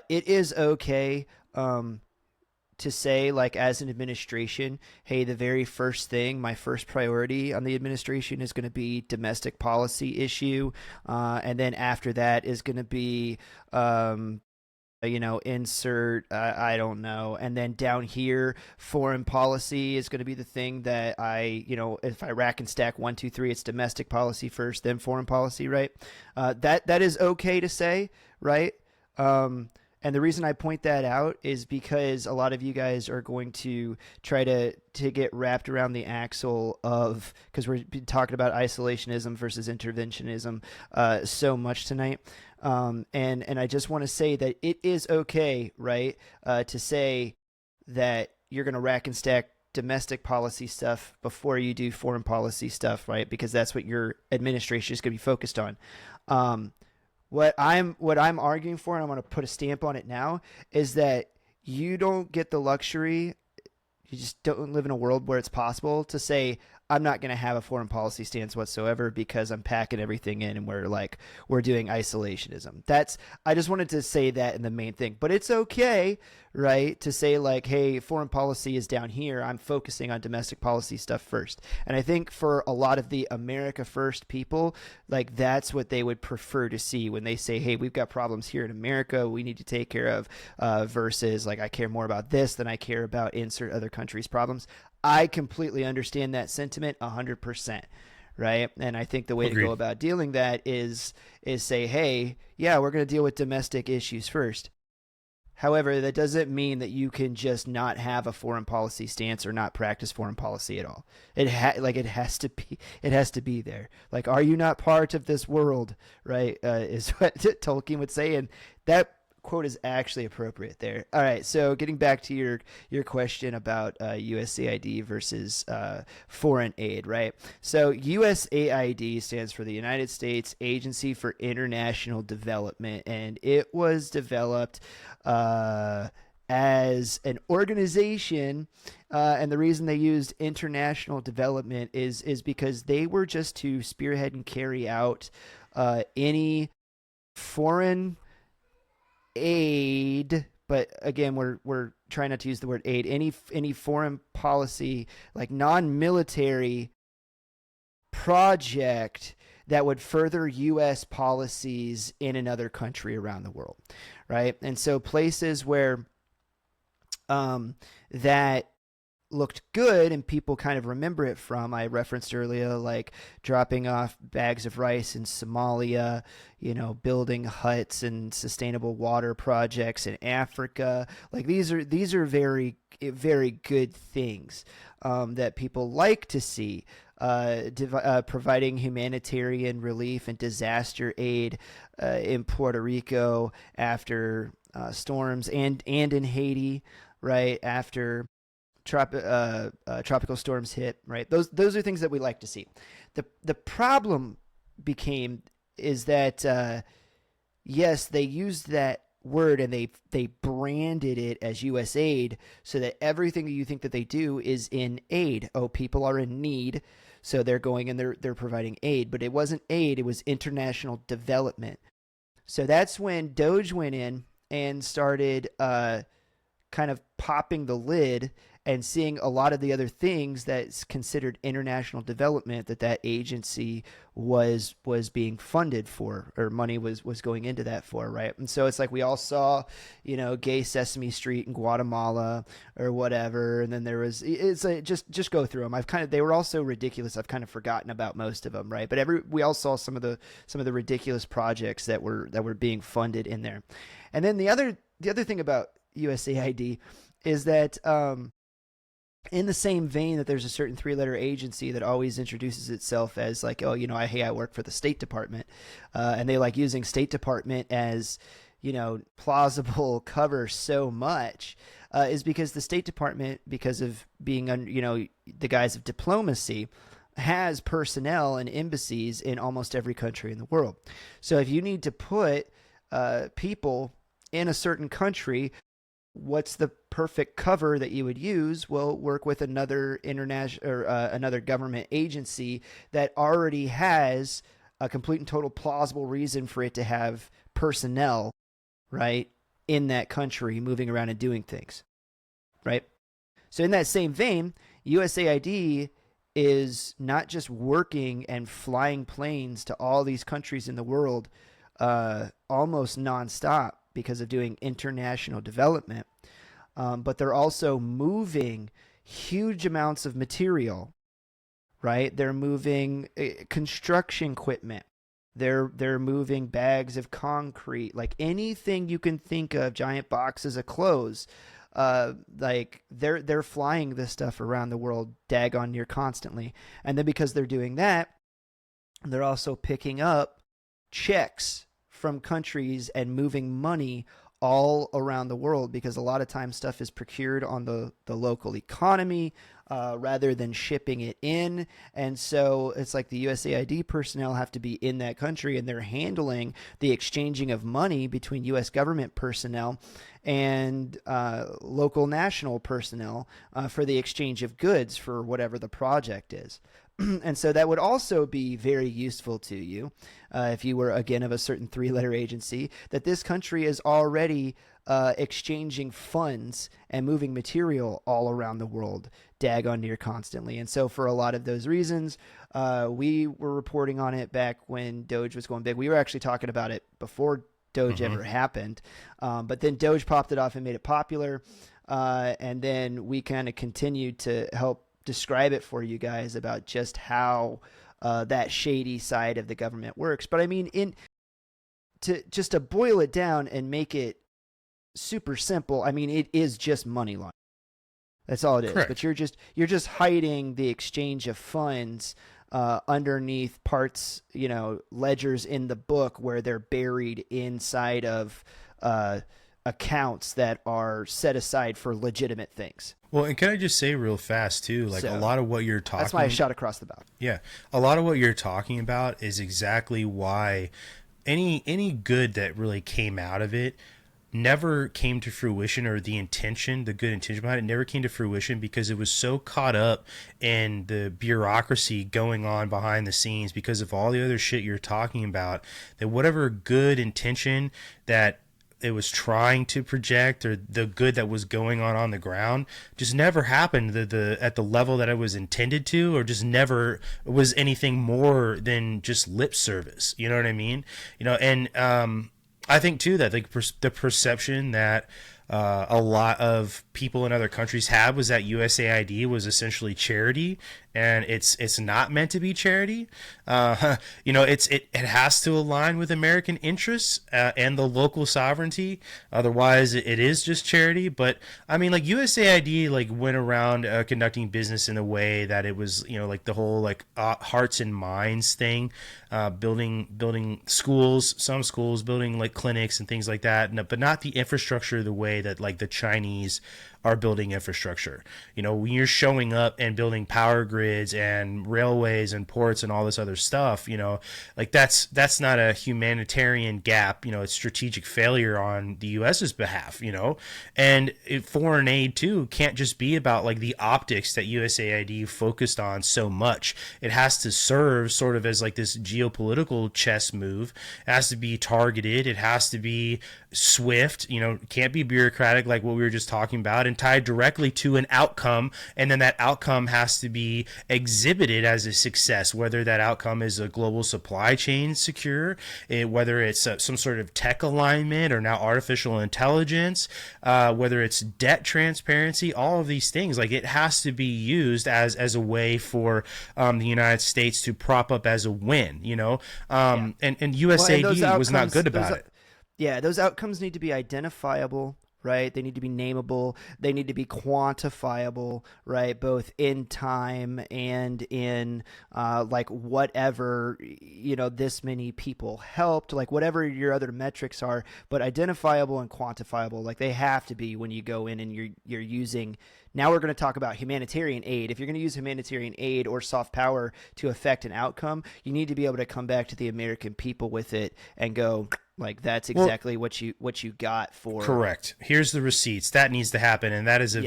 It is okay to say, like, as an administration, hey, the very first thing, my first priority on the administration is going to be domestic policy issue. And then after that is going to be insert, I don't know. And then down here, foreign policy is going to be the thing that if I rack and stack 1, 2, 3, it's domestic policy first, then foreign policy, right? That is okay to say, right? And the reason I point that out is because a lot of you guys are going to try to get wrapped around the axle of, because we're talking about isolationism versus interventionism so much tonight. And I just want to say that it is okay, right, to say that you're going to rack and stack domestic policy stuff before you do foreign policy stuff, right? Because that's what your administration is going to be focused on. What I'm arguing for, and I'm going to put a stamp on it now, is that you don't get the luxury, you just don't live in a world where it's possible to say, I'm not going to have a foreign policy stance whatsoever because I'm packing everything in and we're doing isolationism. I just wanted to say that in the main thing, but it's okay, right, to say like, hey, foreign policy is down here. I'm focusing on domestic policy stuff first. And I think for a lot of the America First people, like that's what they would prefer to see when they say, hey, we've got problems here in America we need to take care of, versus like, I care more about this than I care about insert other countries' problems. I completely understand that sentiment 100%, right? And I think the way Agreed. to go about dealing that is say, hey, yeah, we're going to deal with domestic issues first. However, that doesn't mean that you can just not have a foreign policy stance or not practice foreign policy at all. It has to be there. Like, are you not part of this world, right? Is what Tolkien would say, and that quote is actually appropriate there. All right, so getting back to your question about USAID versus foreign aid, right? So USAID stands for the United States Agency for International Development, and it was developed as an organization, and the reason they used international development is because they were just to spearhead and carry out any foreign aid, but again, we're trying not to use the word aid, any foreign policy, like non-military project that would further U.S. policies in another country around the world, right? And so places where that looked good and people kind of remember it from, I referenced earlier, like dropping off bags of rice in Somalia, building huts and sustainable water projects in Africa. Like these are very, very good things that people like to see. Providing humanitarian relief and disaster aid in Puerto Rico after storms, and in Haiti, right, after tropical storms hit, right? Those are things that we like to see. The problem is that yes, they used that word and they branded it as USAID so that everything that you think that they do is in aid. Oh, people are in need, so they're going and they're providing aid. But it wasn't aid, it was international development. So that's when Doge went in and started kind of popping the lid and seeing a lot of the other things that's considered international development that agency was being funded for, or money was going into that for, right? And so it's like we all saw, gay Sesame Street in Guatemala or whatever, and then there was just go through them. They were all so ridiculous. I've kind of forgotten about most of them, right? But we all saw some of the ridiculous projects that were being funded in there. And then the other thing about USAID is that in the same vein that there's a certain three-letter agency that always introduces itself as like, oh, I work for the State Department, and they like using State Department as, plausible cover so much, is because the State Department, because of being the guise of diplomacy, has personnel and embassies in almost every country in the world. So if you need to put people in a certain country, what's the perfect cover that you would use? Well, work with another international or another government agency that already has a complete and total plausible reason for it to have personnel, right, in that country moving around and doing things, right? So in that same vein, USAID is not just working and flying planes to all these countries in the world almost nonstop because of doing international development, but they're also moving huge amounts of material, right? They're moving construction equipment. They're moving bags of concrete, like anything you can think of, giant boxes of clothes. Like they're flying this stuff around the world daggone near constantly. And then because they're doing that, they're also picking up checks from countries and moving money all around the world, because a lot of times stuff is procured on the local economy rather than shipping it in. And so it's like the USAID personnel have to be in that country, and they're handling the exchanging of money between U.S. government personnel and local national personnel for the exchange of goods for whatever the project is. And so that would also be very useful to you if you were, again, of a certain three-letter agency, that this country is already exchanging funds and moving material all around the world, daggone near constantly. And so for a lot of those reasons, we were reporting on it back when Doge was going big. We were actually talking about it before Doge ever happened. But then Doge popped it off and made it popular. And then we kind of continued to help describe it for you guys about just how that shady side of the government works. But I mean, to boil it down and make it super simple, I mean, it is just money laundering. That's all it is. Correct. But you're just hiding the exchange of funds underneath parts, ledgers in the book where they're buried inside of accounts that are set aside for legitimate things. Well, and can I just say real fast too, like a lot of what you're talking. That's why I shot across the bow. Yeah, a lot of what you're talking about is exactly why any good that really came out of it never came to fruition, or the good intention behind it never came to fruition, because it was so caught up in the bureaucracy going on behind the scenes because of all the other shit you're talking about, that whatever good intention that it was trying to project, or the good that was going on the ground, just never happened at the level that it was intended to, or just never was anything more than just lip service. You know what I mean? And I think too that the perception that a lot of people in other countries had was that USAID was essentially charity, and it's not meant to be charity. It has to align with American interests and the local sovereignty. Otherwise, it is just charity. But I mean, like USAID went around conducting business in a way that it was the whole hearts and minds thing, building schools, some schools, building clinics and things like that, but not the infrastructure the way that the Chinese are building infrastructure. When you're showing up and building power grids and railways and ports and all this other stuff, like that's not a humanitarian gap. It's strategic failure on the US's behalf. And foreign aid too can't just be about like the optics that USAID focused on so much. It has to serve sort of as like this geopolitical chess move. It has to be targeted. It has to be swift. It can't be bureaucratic like what we were just talking about, and tied directly to an outcome. And then that outcome has to be exhibited as a success, whether that outcome is a global supply chain secure, whether it's some sort of tech alignment or now artificial intelligence, whether it's debt transparency, all of these things. Like, it has to be used as a way for the United States to prop up as a win, and USAID was not good about it. Yeah, those outcomes need to be identifiable, right? They need to be nameable. They need to be quantifiable, right? Both in time and in like whatever, this many people helped, like whatever your other metrics are, but identifiable and quantifiable. Like, they have to be when you go in and you're using. Now we're going to talk about humanitarian aid. If you're going to use humanitarian aid or soft power to affect an outcome, you need to be able to come back to the American people with it and go, like, that's exactly what you got for. Correct. Here's the receipts. That needs to happen, and that is a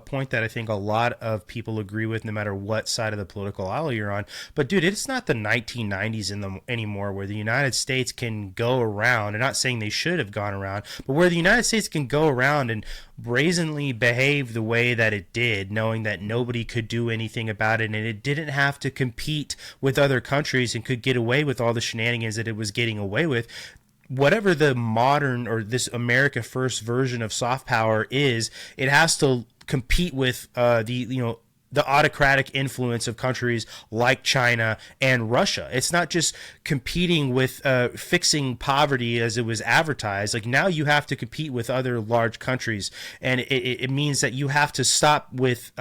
point that I think a lot of people agree with, no matter what side of the political aisle you're on. But dude, it's not the 1990s anymore, where the United States can go around. I'm not saying they should have gone around, but where the United States can go around and brazenly behave the way that it did, knowing that nobody could do anything about it, and it didn't have to compete with other countries and could get away with all the shenanigans that it was getting away with. Whatever the modern or this America First version of soft power is, it has to compete with the autocratic influence of countries like China and Russia. It's not just competing with fixing poverty as it was advertised. Like, now you have to compete with other large countries, and it means that you have to stop with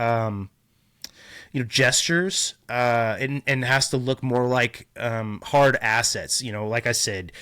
gestures, and has to look more like hard assets. Like I said,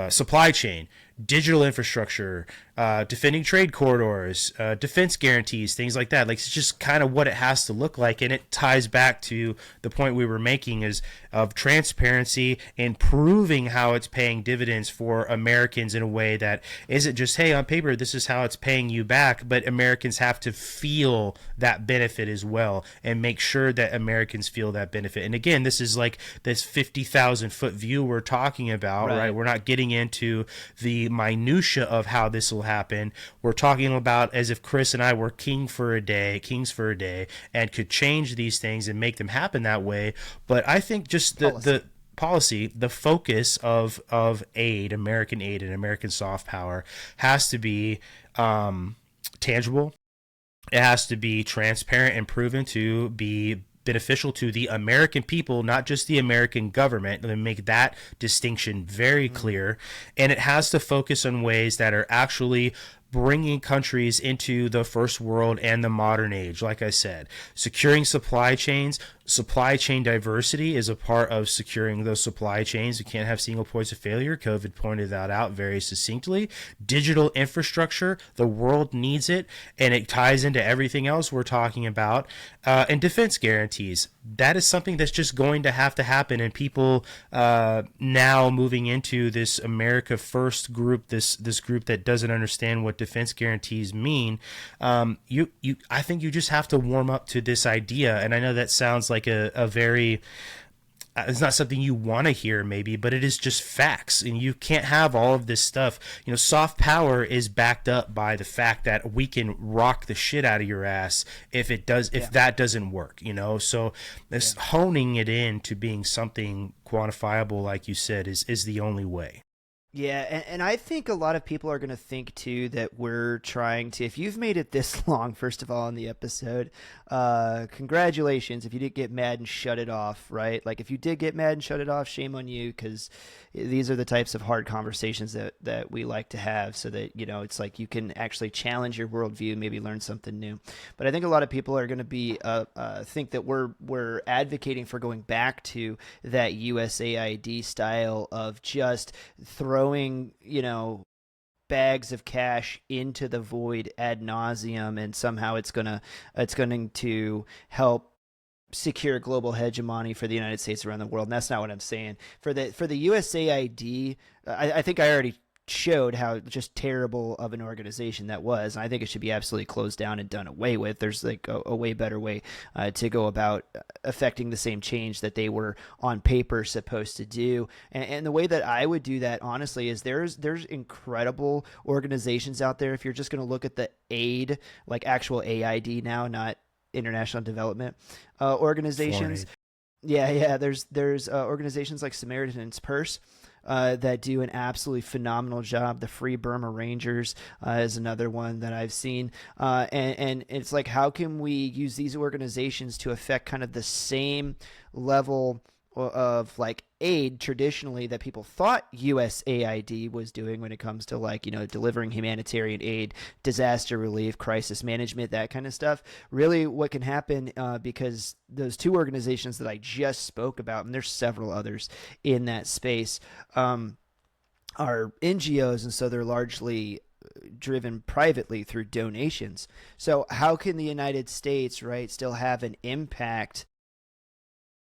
supply chain, digital infrastructure, defending trade corridors, defense guarantees, things like that. Like, it's just kind of what it has to look like, and it ties back to the point we were making is of transparency and proving how it's paying dividends for Americans in a way that isn't just, hey, on paper this is how it's paying you back, but Americans have to feel that benefit as well, and make sure that Americans feel that benefit. And again, this is like this 50,000 foot view we're talking about, right? We're not getting into the minutia of how this will happen. We're talking about as if Chris and I were kings for a day, and could change these things and make them happen that way. But I think just the policy, the focus of aid, American aid and American soft power, has to be tangible. It has to be transparent and proven to be beneficial to the American people, not just the American government. Let me make that distinction very clear. And it has to focus on ways that are actually bringing countries into the first world and the modern age. Like I said, securing supply chains. Supply chain diversity is a part of securing those supply chains. We can't have single points of failure. COVID pointed that out very succinctly. Digital infrastructure, the world needs it, and it ties into everything else we're talking about. And defense guarantees. That is something that's just going to have to happen. And people now moving into this America First group, this group that doesn't understand what defense guarantees mean, I think you just have to warm up to this idea. And I know that sounds like a very it's not something you want to hear maybe, but it is just facts, and you can't have all of this stuff. Soft power is backed up by the fact that we can rock the shit out of your ass if that doesn't work, so this honing it in to being something quantifiable, like you said, is the only way. Yeah, and I think a lot of people are going to think, too, that we're trying to... If you've made it this long, first of all, in the episode, congratulations. If you did get mad and shut it off, right? Like, if you did get mad and shut it off, shame on you, because these are the types of hard conversations that we like to have, so that, it's like you can actually challenge your worldview, maybe learn something new. But I think a lot of people are going to be think that we're advocating for going back to that USAID style of just throwing, bags of cash into the void ad nauseum, and somehow it's going to help secure global hegemony for the United States around the world. And that's not what I'm saying. For the USAID, I think I already showed how just terrible of an organization that was. And I think it should be absolutely closed down and done away with. There's like a way better way to go about affecting the same change that they were on paper supposed to do. And the way that I would do that, honestly, is there's incredible organizations out there. If you're just going to look at the aid, like actual AID now, not international development organizations. Yeah. There's organizations like Samaritan's Purse that do an absolutely phenomenal job. The Free Burma Rangers is another one that I've seen. And it's like, how can we use these organizations to affect kind of the same level of like aid traditionally that people thought USAID was doing when it comes to like, delivering humanitarian aid, disaster relief, crisis management, that kind of stuff. Really what can happen because those two organizations that I just spoke about, and there's several others in that space, are NGOs, and so they're largely driven privately through donations. So how can the United States, right, still have an impact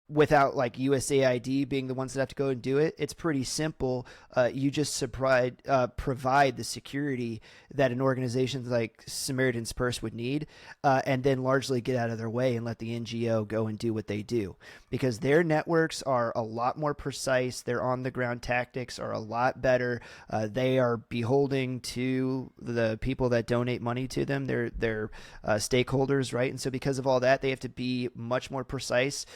without like USAID being the ones that have to go and do it? It's pretty simple. You just provide the security that an organization like Samaritan's Purse would need, and then largely get out of their way and let the NGO go and do what they do, because their networks are a lot more precise. Their on-the-ground tactics are a lot better. They are beholden to the people that donate money to them. They're stakeholders, right? And so because of all that, they have to be much more precise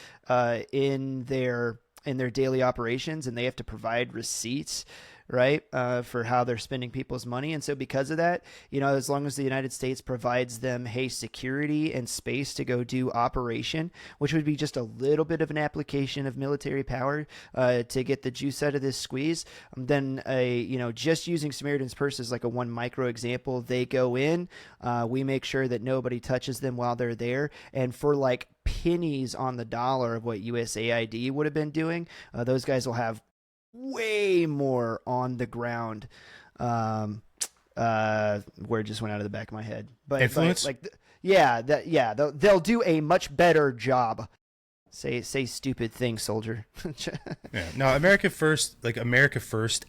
in their daily operations, and they have to provide receipts, right, for how they're spending people's money. And so because of that, as long as the United States provides them, hey, security and space to go do operation, which would be just a little bit of an application of military power to get the juice out of this squeeze, then just using Samaritan's Purse is like a one micro example. They go in, we make sure that nobody touches them while they're there, and for like pennies on the dollar of what USAID would have been doing, those guys will have way more on the ground. Word just went out of the back of my head. But influence, they'll do a much better job. Say stupid things, soldier. Yeah. No, America First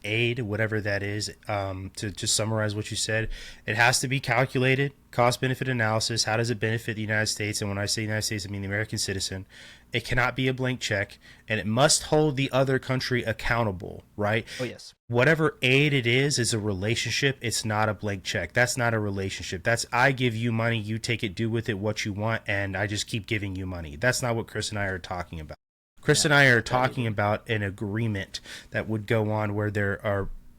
aid, whatever that is, to just summarize what you said, it has to be calculated, cost-benefit analysis. How does it benefit the United States? And when I say United States, I mean the American citizen. It cannot be a blank check, and it must hold the other country accountable, right? Oh, yes. Whatever aid it is a relationship. It's not a blank check. That's not a relationship. That's I give you money, you take it, do with it what you want, and I just keep giving you money. That's not what Chris and I are talking about. Chris and I are talking about an agreement that would go on where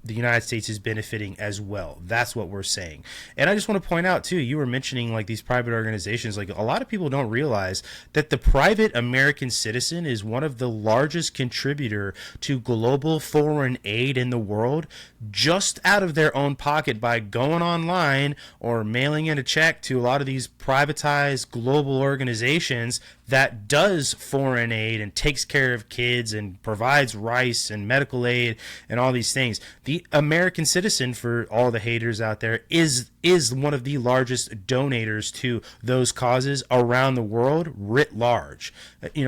the United States is benefiting as well. That's what we're saying. And I just want to point out too, you were mentioning like these private organizations. Like a lot of people don't realize that the private American citizen is one of the largest contributor to global foreign aid in the world, just out of their own pocket by going online or mailing in a check to a lot of these privatized global organizations that does foreign aid and takes care of kids and provides rice and medical aid and all these things. The American citizen, for all the haters out there, is one of the largest donators to those causes around the world writ large.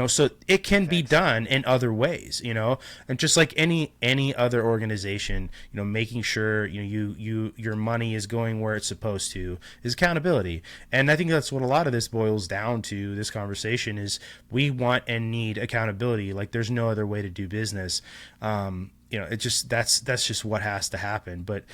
So it can be done in other ways, and just like any other organization, making sure your money is going where it's supposed to is accountability. And I think that's what a lot of this boils down to. This conversation is we want and need accountability. Like there's no other way to do business. It just that's just what has to happen. But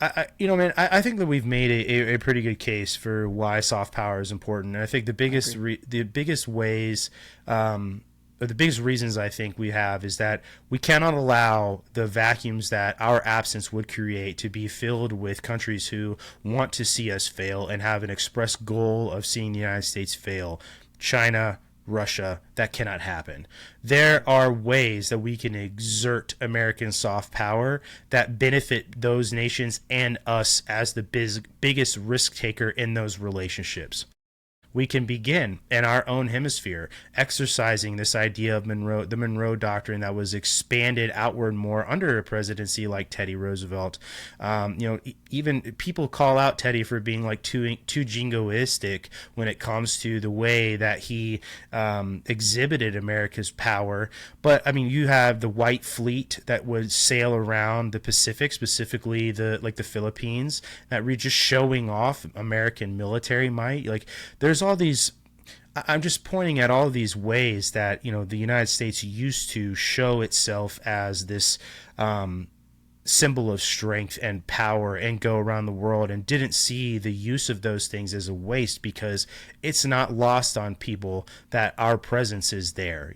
I think that we've made a pretty good case for why soft power is important. And I think the biggest ways, or the biggest reasons I think we have is that we cannot allow the vacuums that our absence would create to be filled with countries who want to see us fail and have an express goal of seeing the United States fail. China, Russia, that cannot happen. There are ways that we can exert American soft power that benefit those nations and us as the biggest risk taker in those relationships. we can begin in our own hemisphere exercising this idea of the Monroe Doctrine that was expanded outward more under a presidency like Teddy Roosevelt. Even people call out Teddy for being like too jingoistic when it comes to the way that he exhibited America's power. But I mean, you have the White Fleet that would sail around the Pacific, specifically the Philippines, that were just showing off American military might. Like, there's all these. I'm just pointing at all of these ways that the United States used to show itself as this symbol of strength and power and go around the world, and didn't see the use of those things as a waste, because it's not lost on people that our presence is there,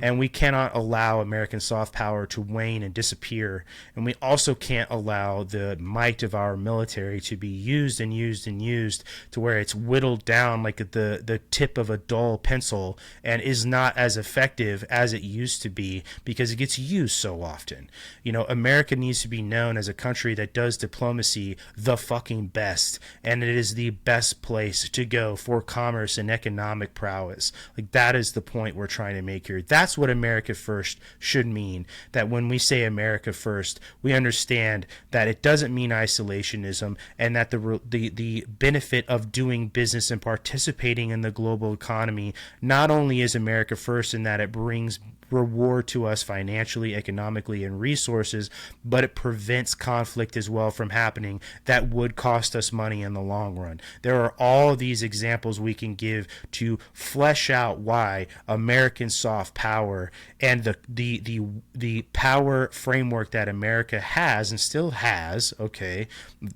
and we cannot allow American soft power to wane and disappear. And we also can't allow the might of our military to be used and used and used to where it's whittled down like the tip of a dull pencil and is not as effective as it used to be because it gets used so often. America needs to be known as a country that does diplomacy the fucking best, and it is the best place to go for commerce and economic prowess. Like, that is the point we're trying to make here. That's what America First should mean. That when we say America First, we understand that it doesn't mean isolationism, and that the benefit of doing business and participating in the global economy not only is America First in that it brings reward to us financially, economically, and resources, but it prevents conflict as well from happening that would cost us money in the long run. There are all these examples we can give to flesh out why American soft power and the power framework that America has and still has, okay,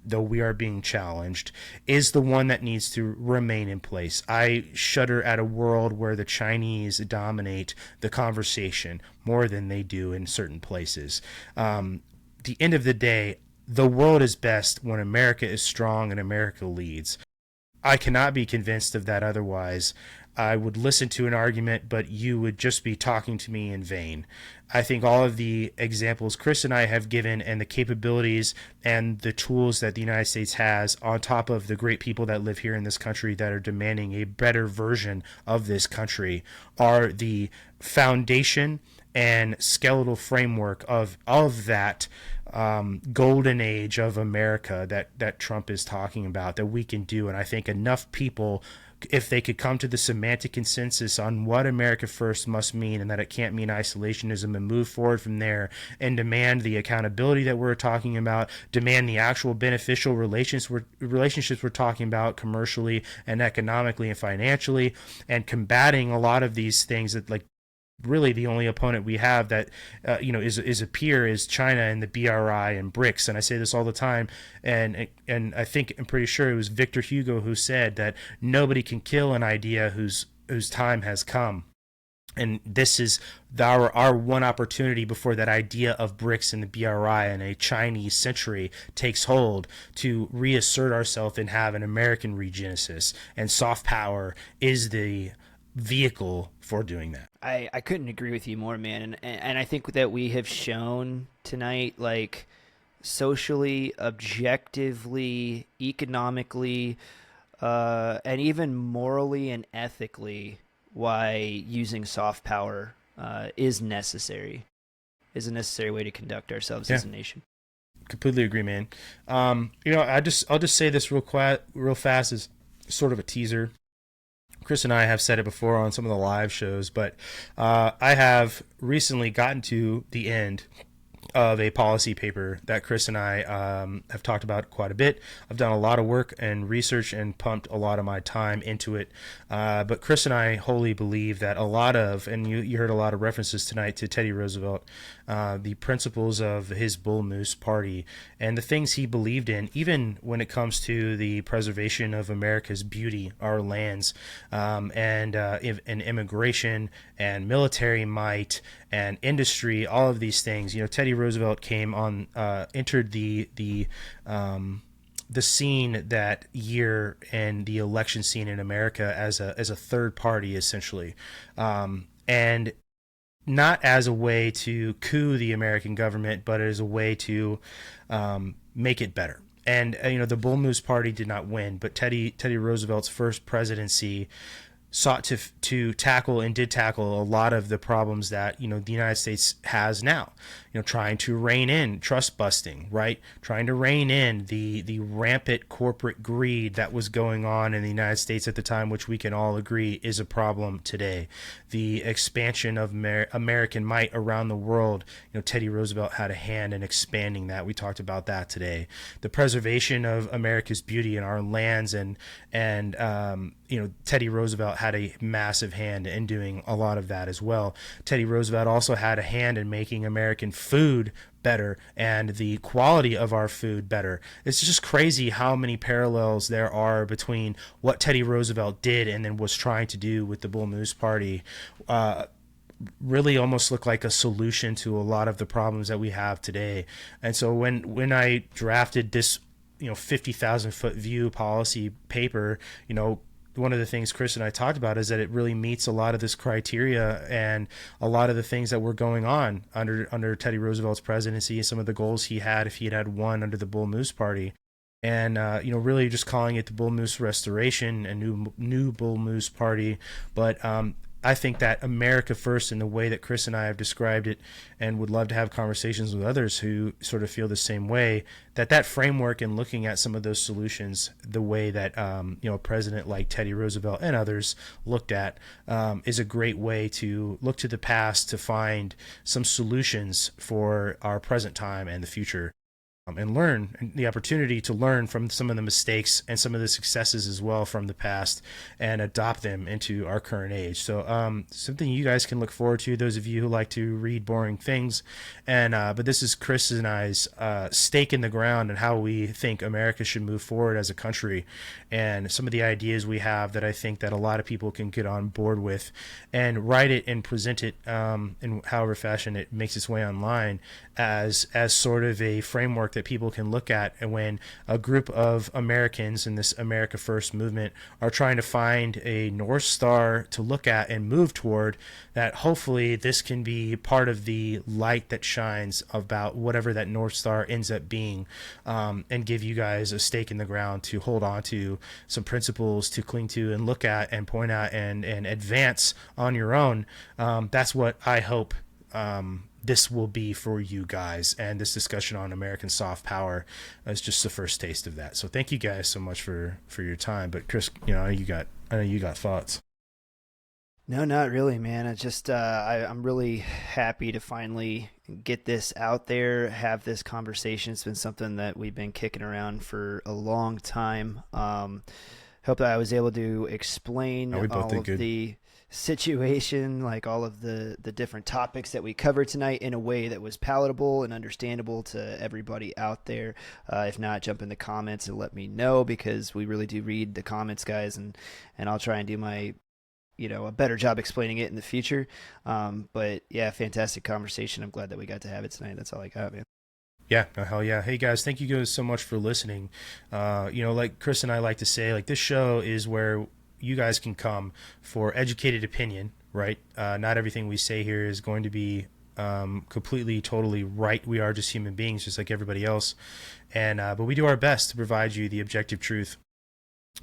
though we are being challenged, is the one that needs to remain in place. I shudder at a world where the Chinese dominate the conversation more than they do in certain places. The end of the day, the world is best when America is strong and America leads. I cannot be convinced of that otherwise. I would listen to an argument, but you would just be talking to me in vain. I think all of the examples Chris and I have given, and the capabilities and the tools that the United States has, on top of the great people that live here in this country that are demanding a better version of this country, are the foundation and skeletal framework of that golden age of America that Trump is talking about, that we can do. And I think enough people, if they could come to the semantic consensus on what America First must mean, and that it can't mean isolationism, and move forward from there and demand the accountability that we're talking about, demand the actual beneficial relationships we're talking about commercially and economically and financially, and combating a lot of these things that, like, really the only opponent we have that is a peer is China and the BRI and BRICS. And I say this all the time, and I think, I'm pretty sure it was Victor Hugo who said that nobody can kill an idea whose time has come. And this is our one opportunity before that idea of BRICS and the BRI and a Chinese century takes hold, to reassert ourselves and have an American regenesis. And soft power is the vehicle for doing that. I couldn't agree with you more, man. And I think that we have shown tonight, like, socially, objectively, economically, and even morally and ethically, why using soft power is a necessary way to conduct ourselves as a nation. Completely agree, man. I'll just say this real fast as sort of a teaser. Chris and I have said it before on some of the live shows, but I have recently gotten to the end of a policy paper that Chris and I have talked about quite a bit. I've done a lot of work and research and pumped a lot of my time into it. But Chris and I wholly believe that a lot of, and you heard a lot of references tonight to Teddy Roosevelt, the principles of his Bull Moose Party and the things he believed in, even when it comes to the preservation of America's beauty, our lands, and immigration and military might and industry, all of these things. Teddy Roosevelt entered the scene that year, and the election scene in America as a third party, essentially, and not as a way to coup the American government, but as a way to make it better. And the Bull Moose Party did not win, but Teddy Roosevelt's first presidency sought to tackle and did tackle a lot of the problems that the United States has now. Trying to rein in trust busting, right? Trying to rein in the rampant corporate greed that was going on in the United States at the time, which we can all agree is a problem today. The expansion of American might around the world. Teddy Roosevelt had a hand in expanding that. We talked about that today. The preservation of America's beauty and our lands, and Teddy Roosevelt had a massive hand in doing a lot of that as well. Teddy Roosevelt also had a hand in making American food better and the quality of our food better. It's just crazy how many parallels there are between what Teddy Roosevelt did and then was trying to do with the Bull Moose Party. Really almost look like a solution to a lot of the problems that we have today. And so when I drafted this 50,000 foot view policy paper, one of the things Chris and I talked about is that it really meets a lot of this criteria and a lot of the things that were going on under Teddy Roosevelt's presidency, some of the goals he had if he had won under the Bull Moose Party. And really just calling it the Bull Moose Restoration and new Bull Moose Party. But I think that America First, in the way that Chris and I have described it, and would love to have conversations with others who sort of feel the same way, that framework and looking at some of those solutions the way that a president like Teddy Roosevelt and others looked at is a great way to look to the past to find some solutions for our present time and the future. And learn, and the opportunity to learn from some of the mistakes and some of the successes as well from the past and adopt them into our current age. So something you guys can look forward to, those of you who like to read boring things. And but this is Chris and I's stake in the ground and how we think America should move forward as a country, and some of the ideas we have that I think that a lot of people can get on board with and write it and present it in however fashion it makes its way online as sort of a framework that people can look at. And when a group of Americans in this America First movement are trying to find a North Star to look at and move toward, that hopefully this can be part of the light that shines about whatever that North Star ends up being, and give you guys a stake in the ground to hold on to, some principles to cling to and look at and point out and advance on your own. That's what I hope this will be for you guys, and this discussion on American soft power is just the first taste of that. So thank you guys so much for your time. But Chris, I know you got thoughts. No, not really, man. I just I'm really happy to finally get this out there, have this conversation. It's been something that we've been kicking around for a long time. Hope that I was able to explain all of the situation, like all of the different topics that we covered tonight, in a way that was palatable and understandable to everybody out there. If not, jump in the comments and let me know, because we really do read the comments, guys, and I'll try and do my a better job explaining it in the future. But yeah, fantastic conversation. I'm glad that we got to have it tonight. That's all I got, man. Yeah, no, hell yeah. Hey guys, thank you guys so much for listening. Like Chris and I like to say, like, this show is where you guys can come for educated opinion, right? Not everything we say here is going to be completely, totally right. We are just human beings, just like everybody else. And but we do our best to provide you the objective truth,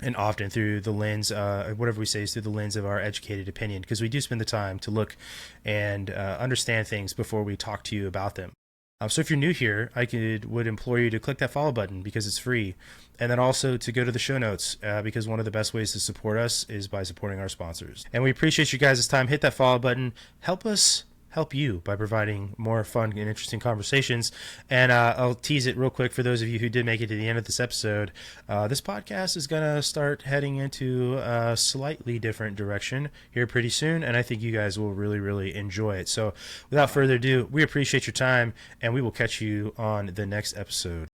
and often through the lens, whatever we say is through the lens of our educated opinion, because we do spend the time to look and understand things before we talk to you about them. So if you're new here, I would implore you to click that follow button, because it's free. And then also to go to the show notes, because one of the best ways to support us is by supporting our sponsors. And we appreciate you guys' time. Hit that follow button. Help us help you by providing more fun and interesting conversations. And I'll tease it real quick for those of you who did make it to the end of this episode. This podcast is going to start heading into a slightly different direction here pretty soon, and I think you guys will really, really enjoy it. So without further ado, we appreciate your time, and we will catch you on the next episode.